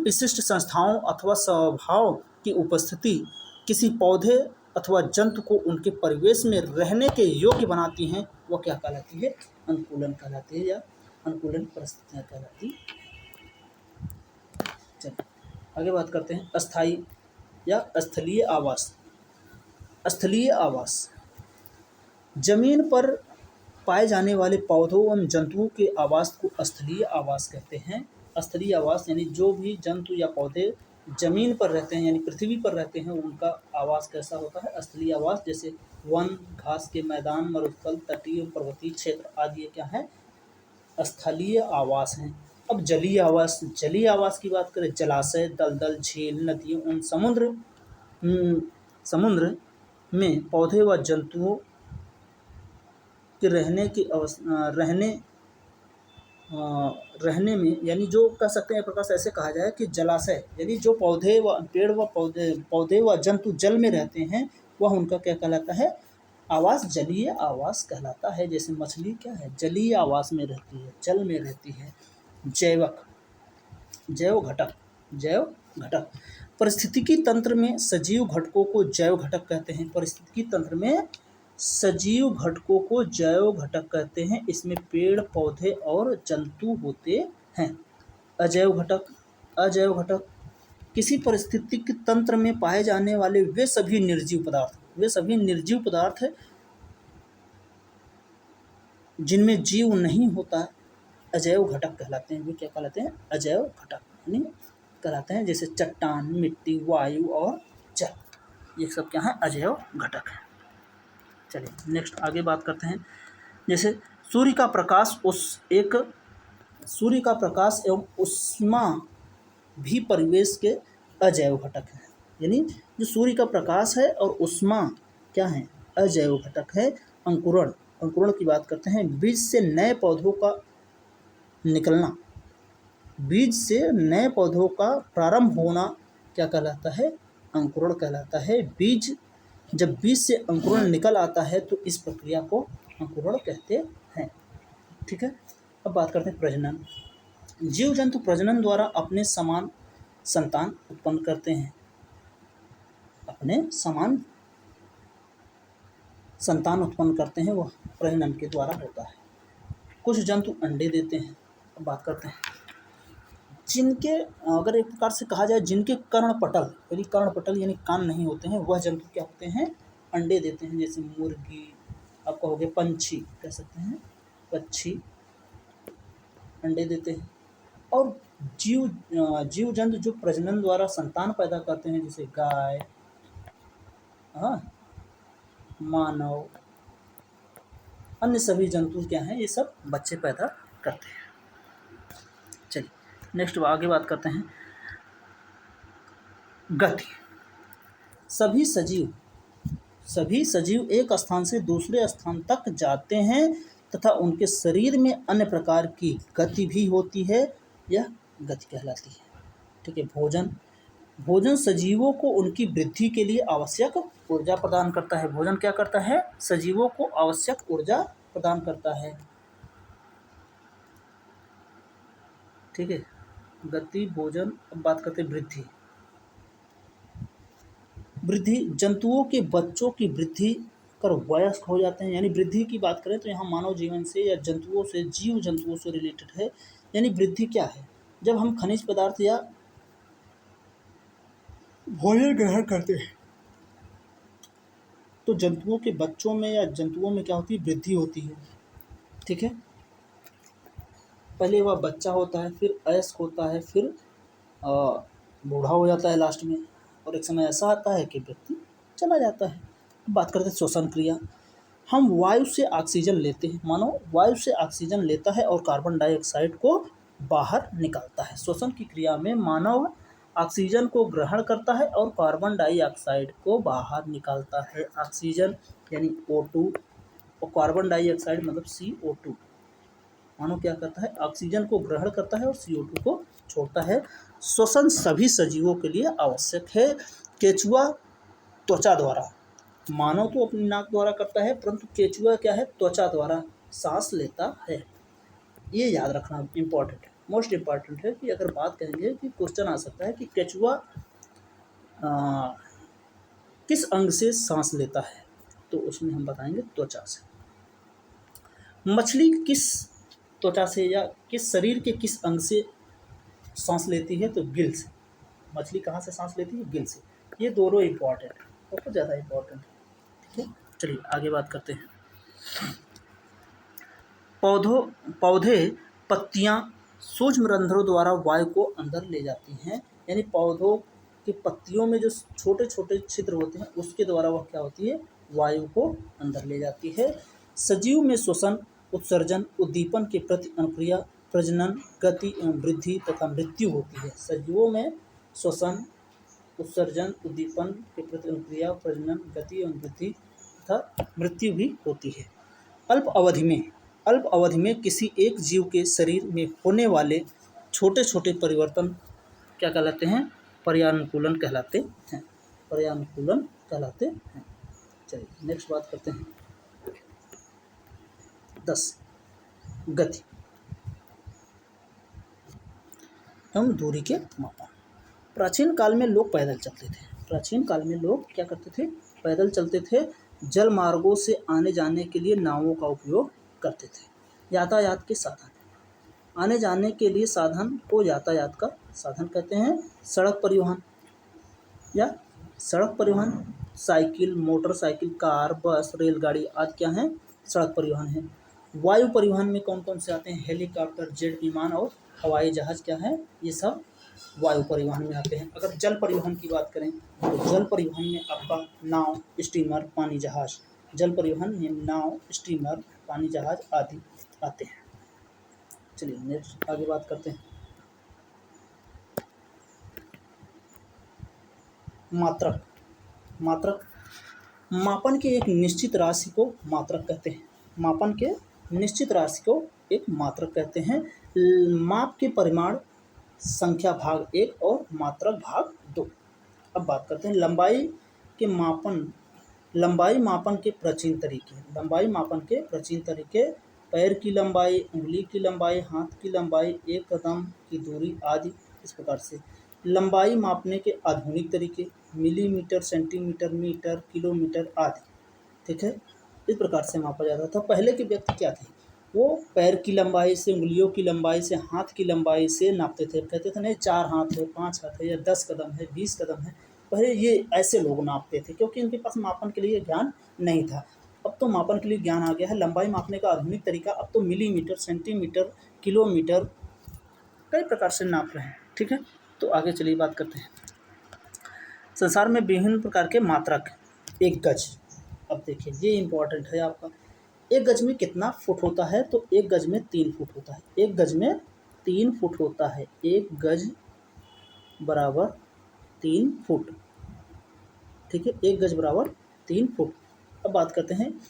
विशिष्ट संस्थाओं अथवा स्वभाव की उपस्थिति किसी पौधे अथवा जंतु को उनके परिवेश में रहने के योग्य बनाती हैं, वह क्या कहलाती है, अनुकूलन कहलाती है या अनुकूलन परिस्थितियाँ कहलाती। चलिए आगे बात करते हैं अस्थायी या स्थलीय आवास। स्थलीय आवास, जमीन पर पाए जाने वाले पौधों एवं जंतुओं के आवास को स्थलीय आवास कहते हैं। स्थलीय आवास यानी जो भी जंतु या पौधे जमीन पर रहते हैं यानी पृथ्वी पर रहते हैं, उनका आवास कैसा होता है, स्थलीय आवास। जैसे वन, घास के मैदान, मरुस्थल, तटीय पर्वतीय क्षेत्र आदि ये क्या है, स्थलीय आवास हैं। अब जलीय आवास की बात करें, जलाशय, दलदल, झील, नदियों उन समुद्र में पौधे व जंतुओं के रहने में, यानी जो कह सकते हैं प्रकाश ऐसे कहा जाए कि जलाशय यानी जो पौधे व जंतु जल में रहते हैं, वह उनका क्या कहलाता है, आवास जलीय आवास कहलाता है। जैसे मछली क्या है, जलीय आवास में रहती है, जल में रहती है। जैव घटक, परिस्थितिकी तंत्र में सजीव घटकों को जैव घटक कहते हैं। परिस्थितिकी तंत्र में सजीव घटकों को जैव घटक कहते हैं। इसमें पेड़, पौधे और जंतु होते हैं। अजैव घटक किसी पारिस्थितिक तंत्र में पाए जाने वाले वे सभी निर्जीव पदार्थ जिनमें जीव नहीं होता, अजैव घटक कहलाते हैं। वे क्या कहलाते हैं, अजैव घटक यानी कहलाते हैं, जैसे चट्टान, मिट्टी, वायु और जल, ये सब क्या है, अजैव घटक है। चलिए नेक्स्ट आगे बात करते हैं। जैसे सूर्य का प्रकाश एवं ऊष्मा भी परिवेश के अजैव घटक हैं। यानी जो सूर्य का प्रकाश है और ऊष्मा क्या है, अजैव घटक है। अंकुरण की बात करते हैं। बीज से नए पौधों का निकलना, बीज से नए पौधों का प्रारंभ होना क्या कहलाता है, अंकुरण कहलाता है। जब बीज से अंकुरण निकल आता है तो इस प्रक्रिया को अंकुरण कहते हैं। ठीक है। अब बात करते हैं प्रजनन। जीव जंतु प्रजनन द्वारा अपने समान संतान उत्पन्न करते हैं, अपने समान संतान उत्पन्न करते हैं, वह प्रजनन के द्वारा होता है। कुछ जंतु अंडे देते हैं। अब बात करते हैं जिनके, अगर एक प्रकार से कहा जाए, जिनके कर्णपटल यानी कान नहीं होते हैं, वह जंतु क्या होते हैं, अंडे देते हैं। जैसे मुर्गी, आप कहोगे पंछी, कह सकते हैं पक्षी अंडे देते हैं। और जीव जंतु जो प्रजनन द्वारा संतान पैदा करते हैं, जैसे गाय, मानव, अन्य सभी जंतु क्या हैं, ये सब बच्चे पैदा करते हैं। चलिए नेक्स्ट आगे बात करते हैं गति। सभी सजीव एक स्थान से दूसरे स्थान तक जाते हैं तथा उनके शरीर में अन्य प्रकार की गति भी होती है, यह गति कहलाती है। ठीक है। भोजन सजीवों को उनकी वृद्धि के लिए आवश्यक ऊर्जा प्रदान करता है। भोजन क्या करता है, सजीवों को आवश्यक ऊर्जा प्रदान करता है। ठीक है। गति, भोजन। अब बात करते हैं वृद्धि। जंतुओं के बच्चों की वृद्धि कर वयस्क हो जाते हैं। यानी वृद्धि की बात करें तो यहाँ मानव जीवन से या जंतुओं से, जीव जंतुओं से रिलेटेड है। यानी वृद्धि क्या है, जब हम खनिज पदार्थ या भोजन ग्रहण करते हैं तो जंतुओं के बच्चों में या जंतुओं में क्या होती है, वृद्धि होती है। ठीक है। पहले वह बच्चा होता है, फिर अयस्क होता है, फिर बूढ़ा हो जाता है लास्ट में, और एक समय ऐसा आता है कि व्यक्ति चला जाता है। बात करते हैं श्वसन क्रिया। हम वायु से ऑक्सीजन लेते हैं, मानो वायु से ऑक्सीजन लेता है और कार्बन डाइऑक्साइड को बाहर निकालता है। श्वसन की क्रिया में मानव ऑक्सीजन को ग्रहण करता है और कार्बन डाइऑक्साइड को बाहर निकालता है। ऑक्सीजन यानी O2 और कार्बन डाइऑक्साइड मतलब CO2। मानव क्या करता है, ऑक्सीजन को ग्रहण करता है और CO2 को छोड़ता है। श्वसन सभी सजीवों के लिए आवश्यक है। केंचुआ त्वचा द्वारा, मानव तो अपनी नाक द्वारा करता है, परंतु केंचुआ क्या है, त्वचा द्वारा सांस लेता है। ये याद रखना इम्पोर्टेंट है, मोस्ट इम्पॉर्टेंट है कि अगर बात करेंगे कि क्वेश्चन आ सकता है कि केंचुआ किस अंग से सांस लेता है, तो उसमें हम बताएंगे त्वचा से। मछली किस त्वचा से या किस शरीर के किस अंग से सांस लेती है, तो गिल से। मछली कहाँ से सांस लेती है, गिल से। ये दोनों इम्पॉर्टेंट है, बहुत ज़्यादा इम्पॉर्टेंट है। ठीक है। चलिए आगे बात करते हैं। पौधे पत्तियां सूक्ष्म रंध्रों द्वारा वायु को अंदर ले जाती हैं। यानी पौधों की पत्तियों में जो छोटे छोटे छिद्र होते हैं उसके द्वारा वह क्या होती है, वायु को अंदर ले जाती है। सजीव में श्वसन, उत्सर्जन, उद्दीपन के प्रति अनुक्रिया, प्रजनन, गति एवं वृद्धि तथा मृत्यु होती है। सजीवों में श्वसन, उत्सर्जन, उद्दीपन के प्रति अनुक्रिया, प्रजनन, गति एवं वृद्धि तथा मृत्यु भी होती है। अल्प अवधि में किसी एक जीव के शरीर में होने वाले छोटे छोटे परिवर्तन क्या कहलाते हैं, पर्यानुकूलन कहलाते हैं। पर्यानुकूलन कहलाते हैं। चलिए नेक्स्ट बात करते हैं 10 गति एवं दूरी के मापन। प्राचीन काल में लोग पैदल चलते थे। प्राचीन काल में लोग क्या करते थे, पैदल चलते थे। जल मार्गों से आने जाने के लिए नावों का उपयोग करते थे। यातायात के साधन, आने जाने के लिए साधन को यातायात का साधन कहते हैं। सड़क परिवहन साइकिल, मोटरसाइकिल, कार, बस, रेलगाड़ी आदि क्या हैं, सड़क परिवहन है। वायु परिवहन में कौन कौन से आते हैं, हेलीकॉप्टर, जेट विमान और हवाई जहाज क्या है, ये सब वायु परिवहन में आते हैं। अगर जल परिवहन की बात करें तो जल परिवहन में आपका नाव, स्टीमर, पानी जहाज, जल परिवहन में नाव, स्टीमर, पानी जहाज आदि आते हैं। चलिए नेक्स्ट आगे बात करते हैं। मात्रक। मात्रक मापन के एक निश्चित राशि को मात्रक कहते हैं। मापन के निश्चित राशि को एक मात्रक कहते हैं। माप के परिमाण संख्या भाग 1 और मात्रक भाग 2। अब बात करते हैं लंबाई के मापन। लंबाई मापन के प्राचीन तरीके। लंबाई मापन के प्राचीन तरीके पैर की लंबाई, उंगली की लंबाई, हाथ की लंबाई, एक कदम की दूरी आदि इस प्रकार से। लंबाई मापने के आधुनिक तरीके मिलीमीटर, सेंटीमीटर, मीटर, किलोमीटर आदि। ठीक है, इस प्रकार से मापा जाता था। पहले के व्यक्ति क्या थे, वो पैर की लंबाई से, उंगलियों की लंबाई से, हाथ की लंबाई से नापते थे। कहते थे नहीं 4 हाथ है, 5 हाथ है, या 10 कदम है, 20 कदम है। पहले ये ऐसे लोग नापते थे क्योंकि इनके पास मापन के लिए ज्ञान नहीं था। अब तो मापन के लिए ज्ञान आ गया है। लंबाई मापने का आधुनिक तरीका अब तो मिलीमीटर, सेंटीमीटर, किलोमीटर कई प्रकार से नाप रहे हैं। ठीक है, तो आगे चलिए बात करते हैं। संसार में विभिन्न प्रकार के मात्रक। एक गज। अब देखिए ये इम्पोर्टेंट है आपका। एक गज में कितना फुट होता है, तो एक गज में 3 फुट होता है। एक गज में 3 फुट होता है। एक गज बराबर 3 फुट। ठीक है, एक गज बराबर 3 फुट। अब बात करते हैं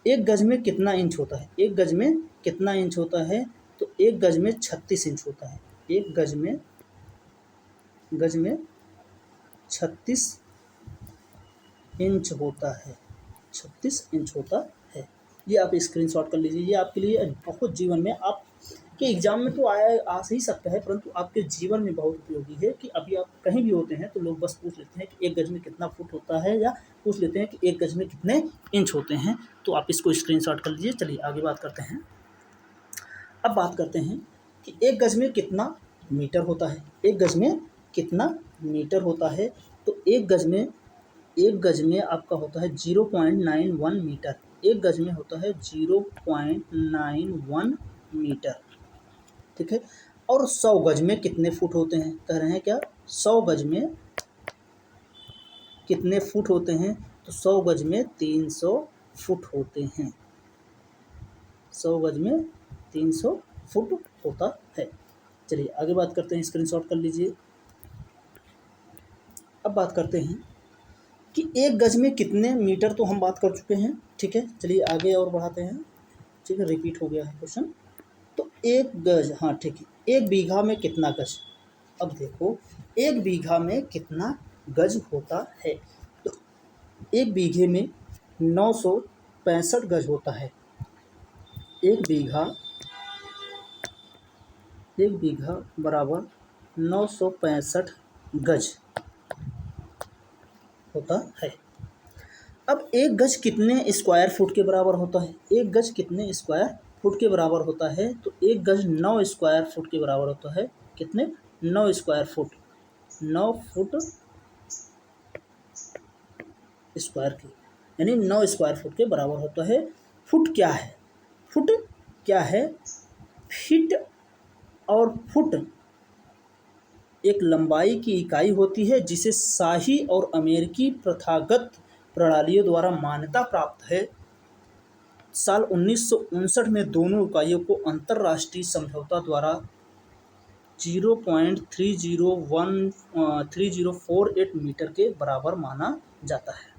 एक गज में कितना इंच होता है। एक गज में कितना इंच होता है, तो एक गज में 36 इंच होता है। एक गज में 36 इंच होता है। 36 इंच होता है। ये आप स्क्रीनशॉट कर लीजिए। ये आपके लिए बहुत जीवन में आपके एग्जाम में तो आ ही सकता है, परंतु आपके जीवन में बहुत उपयोगी है कि अभी आप कहीं भी होते हैं तो लोग बस पूछ लेते हैं कि एक गज में कितना फुट होता है, या पूछ लेते हैं कि एक गज में कितने इंच होते हैं। तो आप इसको स्क्रीनशॉट कर लीजिए। चलिए आगे बात करते हैं। अब बात करते हैं कि एक गज में कितना मीटर होता है। एक गज में कितना मीटर होता है, तो एक गज में आपका होता है 0.91 मीटर। एक गज में होता है 0.91 मीटर। ठीक है, और 100 गज में कितने फुट होते हैं, कह रहे हैं क्या 100 गज में कितने फुट होते हैं, तो 100 गज में 300 फुट होते हैं। 100 गज में 300 फुट होता है। चलिए आगे बात करते हैं, स्क्रीनशॉट कर लीजिए। अब बात करते हैं कि एक गज में कितने मीटर, तो हम बात कर चुके हैं। ठीक है, चलिए आगे और बढ़ाते हैं। ठीक है, रिपीट हो गया है क्वेश्चन। तो एक गज, हाँ ठीक है, एक बीघा में कितना गज। अब देखो एक बीघा में कितना गज होता है, तो एक बीघे में 965 गज होता है। एक बीघा बराबर 965 गज होता है। अब एक गज कितने स्क्वायर फुट के बराबर होता है। एक गज कितने स्क्वायर फुट के बराबर होता है, तो एक गज 9 स्क्वायर फुट के बराबर होता है। कितने, 9 स्क्वायर फुट। 9 फुट स्क्वायर की, यानी 9 स्क्वायर फुट के बराबर होता है। फुट क्या है, फुट क्या है, फीट और फुट एक लंबाई की इकाई होती है जिसे शाही और अमेरिकी प्रथागत प्रणालियों द्वारा मान्यता प्राप्त है। साल 1959 में दोनों इकाइयों को अंतर्राष्ट्रीय समझौता द्वारा 0.3048 मीटर के बराबर माना जाता है।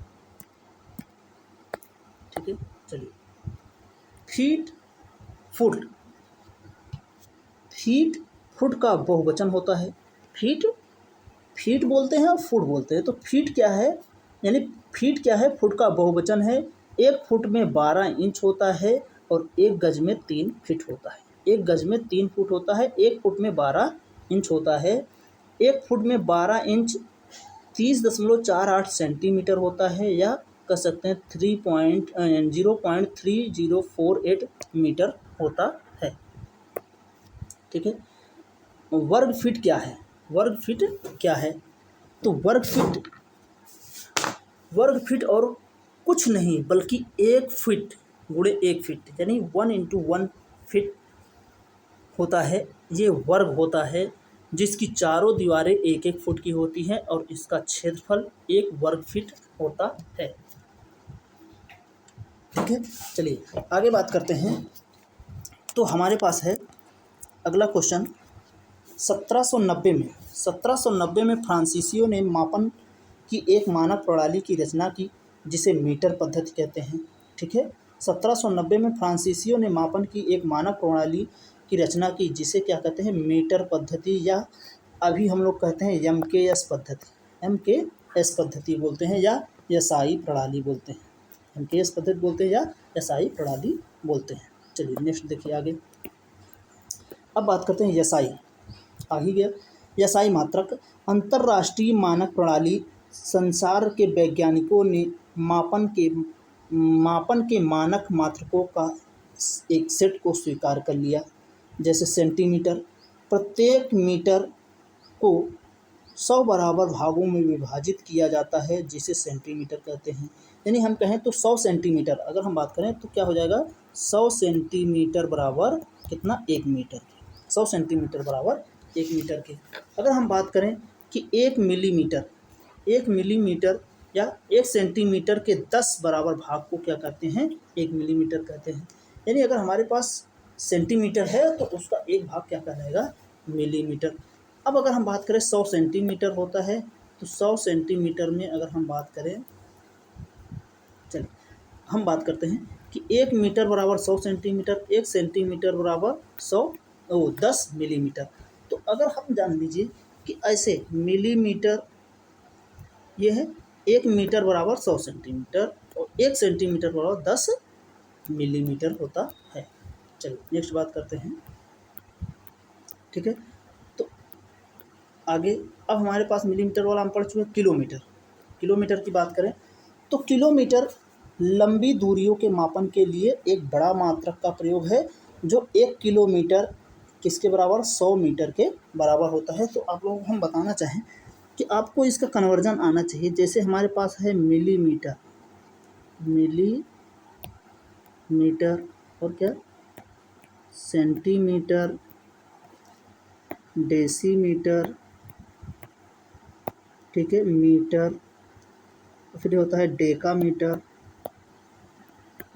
ठीक है, चलिए फीट फुट का बहुवचन होता है। फीट बोलते हैं और फुट बोलते हैं। तो फीट क्या है, यानी फीट क्या है, फुट का बहुवचन है। एक फुट में 12 इंच होता है और एक गज में 3 फीट होता है। एक गज में 3 फुट होता है, एक फुट में 12 इंच होता है। एक फुट में 12 इंच 30.48 सेंटीमीटर होता है, या कह सकते हैं 0.3048 मीटर होता है। ठीक है, वर्ग फीट क्या है, वर्ग फीट क्या है, तो वर्ग फीट और कुछ नहीं बल्कि 1 फीट गुणे 1 फीट, यानी 1 × 1 फीट होता है। ये वर्ग होता है। जिसकी चारों दीवारें 1-1 फुट की होती हैं और इसका क्षेत्रफल 1 वर्ग फीट होता है। ठीक है, चलिए आगे बात करते हैं। तो हमारे पास है अगला क्वेश्चन। 1790 में फ्रांसीसियों ने मापन की एक मानक प्रणाली की रचना की जिसे मीटर पद्धति कहते हैं। ठीक है, 1790 में फ्रांसीसियों ने मापन की एक मानक प्रणाली की रचना की जिसे क्या कहते हैं, मीटर पद्धति, या अभी हम लोग कहते हैं MKS पद्धति, MKS पद्धति बोलते हैं या एसआई प्रणाली बोलते हैं। MKS पद्धति बोलते हैं या एसआई प्रणाली बोलते हैं। चलिए नेक्स्ट देखिए आगे। अब बात करते हैं एसआई। आ ही गया एसआई मात्रक। अंतर्राष्ट्रीय मानक प्रणाली संसार के वैज्ञानिकों ने मापन के मानक मात्रकों का एक सेट को स्वीकार कर लिया। जैसे सेंटीमीटर, प्रत्येक मीटर को 100 बराबर भागों में विभाजित किया जाता है जिसे सेंटीमीटर कहते हैं। यानी हम कहें तो 100 सेंटीमीटर अगर हम बात करें तो क्या हो जाएगा, 100 सेंटीमीटर बराबर कितना, 1 मीटर के। 100 सेंटीमीटर बराबर 1 मीटर के। अगर हम बात करें कि 1 मिलीमीटर या 1 सेंटीमीटर के 10 बराबर भाग को क्या कहते हैं, 1 मिलीमीटर कहते हैं। यानी अगर हमारे पास सेंटीमीटर है तो उसका एक भाग क्या कहलाएगा, मिलीमीटर। अब अगर हम बात करें 100 सेंटीमीटर होता है तो 100 सेंटीमीटर में अगर हम बात करें, चलिए हम बात करते हैं कि 1 मीटर बराबर 100 सेंटीमीटर, 1 सेंटीमीटर बराबर 10 मिलीमीटर। तो अगर हम जान लीजिए कि ऐसे मिलीमीटर ये है, 1 मीटर बराबर 100 सेंटीमीटर और 1 सेंटीमीटर बराबर 10 मिलीमीटर होता है। चलिए नेक्स्ट बात करते हैं। ठीक है, तो आगे अब हमारे पास मिलीमीटर वाला हम पढ़ चुके हैं। किलोमीटर की बात करें तो किलोमीटर लंबी दूरियों के मापन के लिए एक बड़ा मात्रक का प्रयोग है जो 1 किलोमीटर किसके बराबर, 100 मीटर के बराबर होता है। तो आप लोगों को हम बताना चाहें कि आपको इसका कन्वर्जन आना चाहिए। जैसे हमारे पास है मिलीमीटर और क्या, सेंटीमीटर, डेसीमीटर, ठीक है, मीटर, फिर होता है डेकामीटर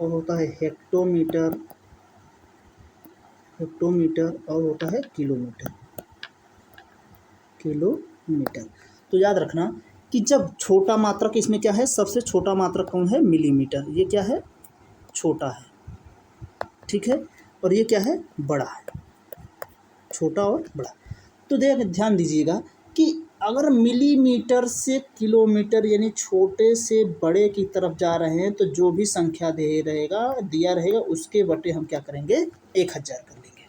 और होता है हेक्टोमीटर और होता है किलोमीटर। तो याद रखना कि जब छोटा मात्रक इसमें क्या है, सबसे छोटा मात्रक कौन है, मिलीमीटर। ये क्या है, छोटा है। ठीक है, और ये क्या है, बड़ा है, छोटा और बड़ा। तो ध्यान दीजिएगा कि अगर मिलीमीटर से किलोमीटर यानी छोटे से बड़े की तरफ जा रहे हैं तो जो भी संख्या दिया रहेगा उसके बटे हम क्या करेंगे, 1000 कर लेंगे।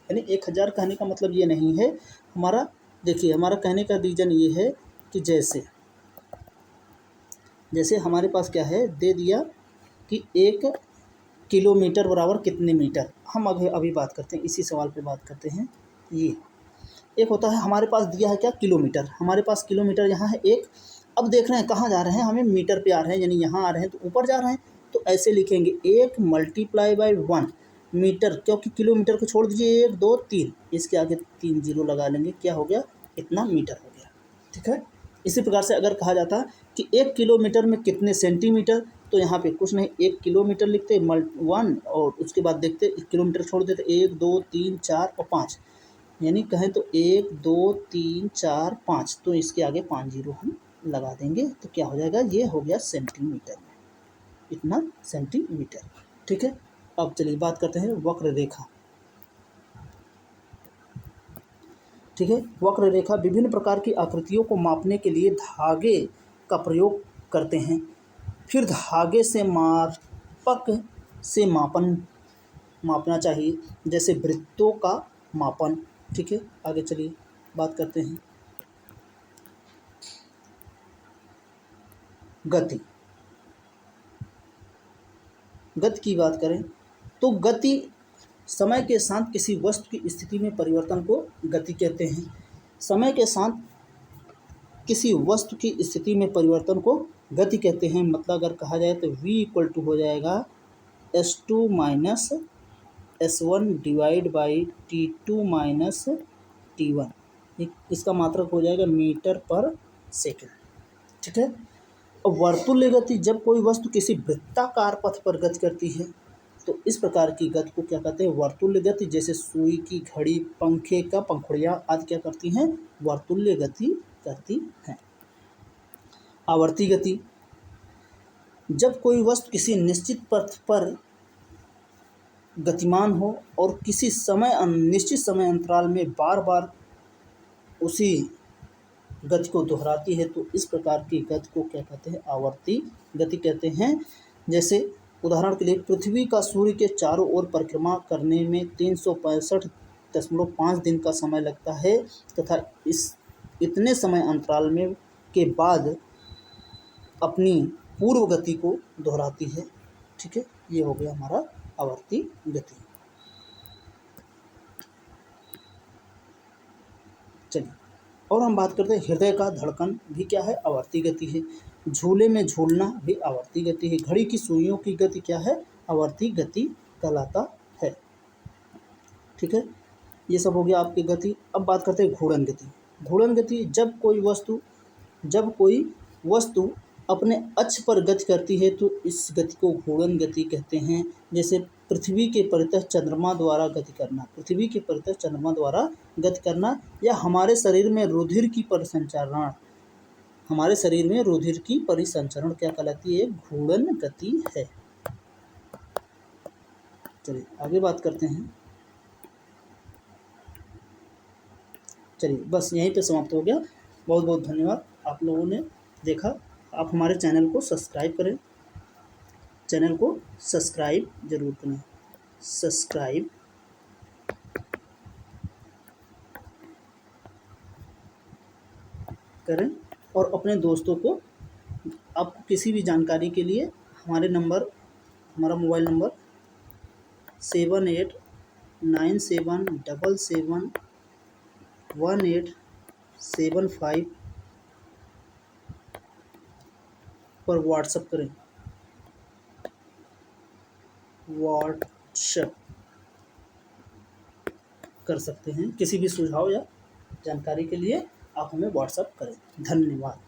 यानी 1000 कहने का मतलब ये नहीं है हमारा, देखिए हमारा कहने का रीज़न ये है कि जैसे हमारे पास क्या है, दे दिया कि 1 किलोमीटर बराबर कितने मीटर। हम अभी बात करते हैं, इसी सवाल पे बात करते हैं। ये एक होता है हमारे पास दिया है क्या, किलोमीटर। हमारे पास किलोमीटर यहाँ है 1। अब देख रहे हैं कहाँ जा रहे हैं, हमें मीटर पे आ रहे हैं, यानी यहाँ आ रहे हैं तो ऊपर जा रहे हैं। तो ऐसे लिखेंगे 1 × 1 मीटर, क्योंकि किलोमीटर को छोड़ दीजिए 1 2 3, इसके आगे 3 जीरो लगा लेंगे, क्या हो गया, इतना मीटर हो गया। ठीक है, इसी प्रकार से अगर कहा जाता कि 1 किलोमीटर में कितने सेंटीमीटर, तो यहाँ पे कुछ नहीं, 1 किलोमीटर लिखते 1 और उसके बाद देखते किलोमीटर छोड़ देते 1 2 3 4 और 5, यानी कहें तो 1 2 3 4 5, तो इसके आगे 5 जीरो हम लगा देंगे तो क्या हो जाएगा, ये हो गया सेंटीमीटर में, इतना सेंटीमीटर। ठीक है, अब चलिए बात करते हैं वक्र रेखा। ठीक है, वक्र रेखा विभिन्न प्रकार की आकृतियों को मापने के लिए धागे का प्रयोग करते हैं। फिर धागे से मापक से मापना चाहिए, जैसे वृत्तों का मापन। ठीक है, आगे चलिए बात करते हैं गति की बात करें तो गति समय के साथ किसी वस्तु की स्थिति में परिवर्तन को गति कहते हैं। समय के साथ किसी वस्तु की स्थिति में परिवर्तन को गति कहते हैं। मतलब अगर कहा जाए तो v = हो जाएगा S2 - S1 / T2 - T1। इसका मात्रक हो जाएगा मीटर पर सेकंड। ठीक है। और वर्तुल्य गति, जब कोई वस्तु किसी वृत्ताकार पथ पर गति करती है तो इस प्रकार की गति को क्या कहते हैं, वर्तुल्य गति। जैसे सुई की घड़ी, पंखे का पंखुड़ियाँ आदि क्या करती हैं, वर्तुल्य गति करती हैं। आवर्ती गति, जब कोई वस्तु किसी निश्चित पथ पर गतिमान हो और किसी निश्चित समय अंतराल में बार बार उसी गति को दोहराती है तो इस प्रकार की गति को क्या कहते हैं, आवर्ती गति कहते हैं। जैसे उदाहरण के लिए पृथ्वी का सूर्य के चारों ओर परिक्रमा करने में 365.5 दिन का समय लगता है तथा इतने समय अंतराल में के बाद अपनी पूर्व गति को दोहराती है। ठीक है, ये हो गया हमारा आवर्ती गति। चलिए और हम बात करते हैं हृदय का धड़कन भी क्या है, आवर्ती गति है। झूले में झूलना भी आवर्ती गति है। घड़ी की सुइयों की गति क्या है, आवर्ती गति कहलाता है। ठीक है, ये सब हो गया आपकी गति। अब बात करते हैं घूर्णन गति। घूर्णन गति, जब कोई वस्तु अपने अक्ष पर गति करती है तो इस गति को घूर्णन गति कहते हैं। जैसे पृथ्वी के परितः चंद्रमा द्वारा गति करना, पृथ्वी के परितः चंद्रमा द्वारा गति करना, या हमारे शरीर में रुधिर की परिसंचरण क्या कहलाती है, घूर्णन गति है। चलिए आगे बात करते हैं। चलिए बस यहीं पे समाप्त हो गया। बहुत बहुत धन्यवाद, आप लोगों ने देखा। आप हमारे चैनल को सब्सक्राइब करें, चैनल को सब्सक्राइब जरूर करें, सब्सक्राइब करें। और अपने दोस्तों को, आपको किसी भी जानकारी के लिए हमारा मोबाइल नंबर 7897771875 पर व्हाट्सएप करें, व्हाट्सएप कर सकते हैं। किसी भी सुझाव या जानकारी के लिए आप हमें व्हाट्सएप करें। धन्यवाद।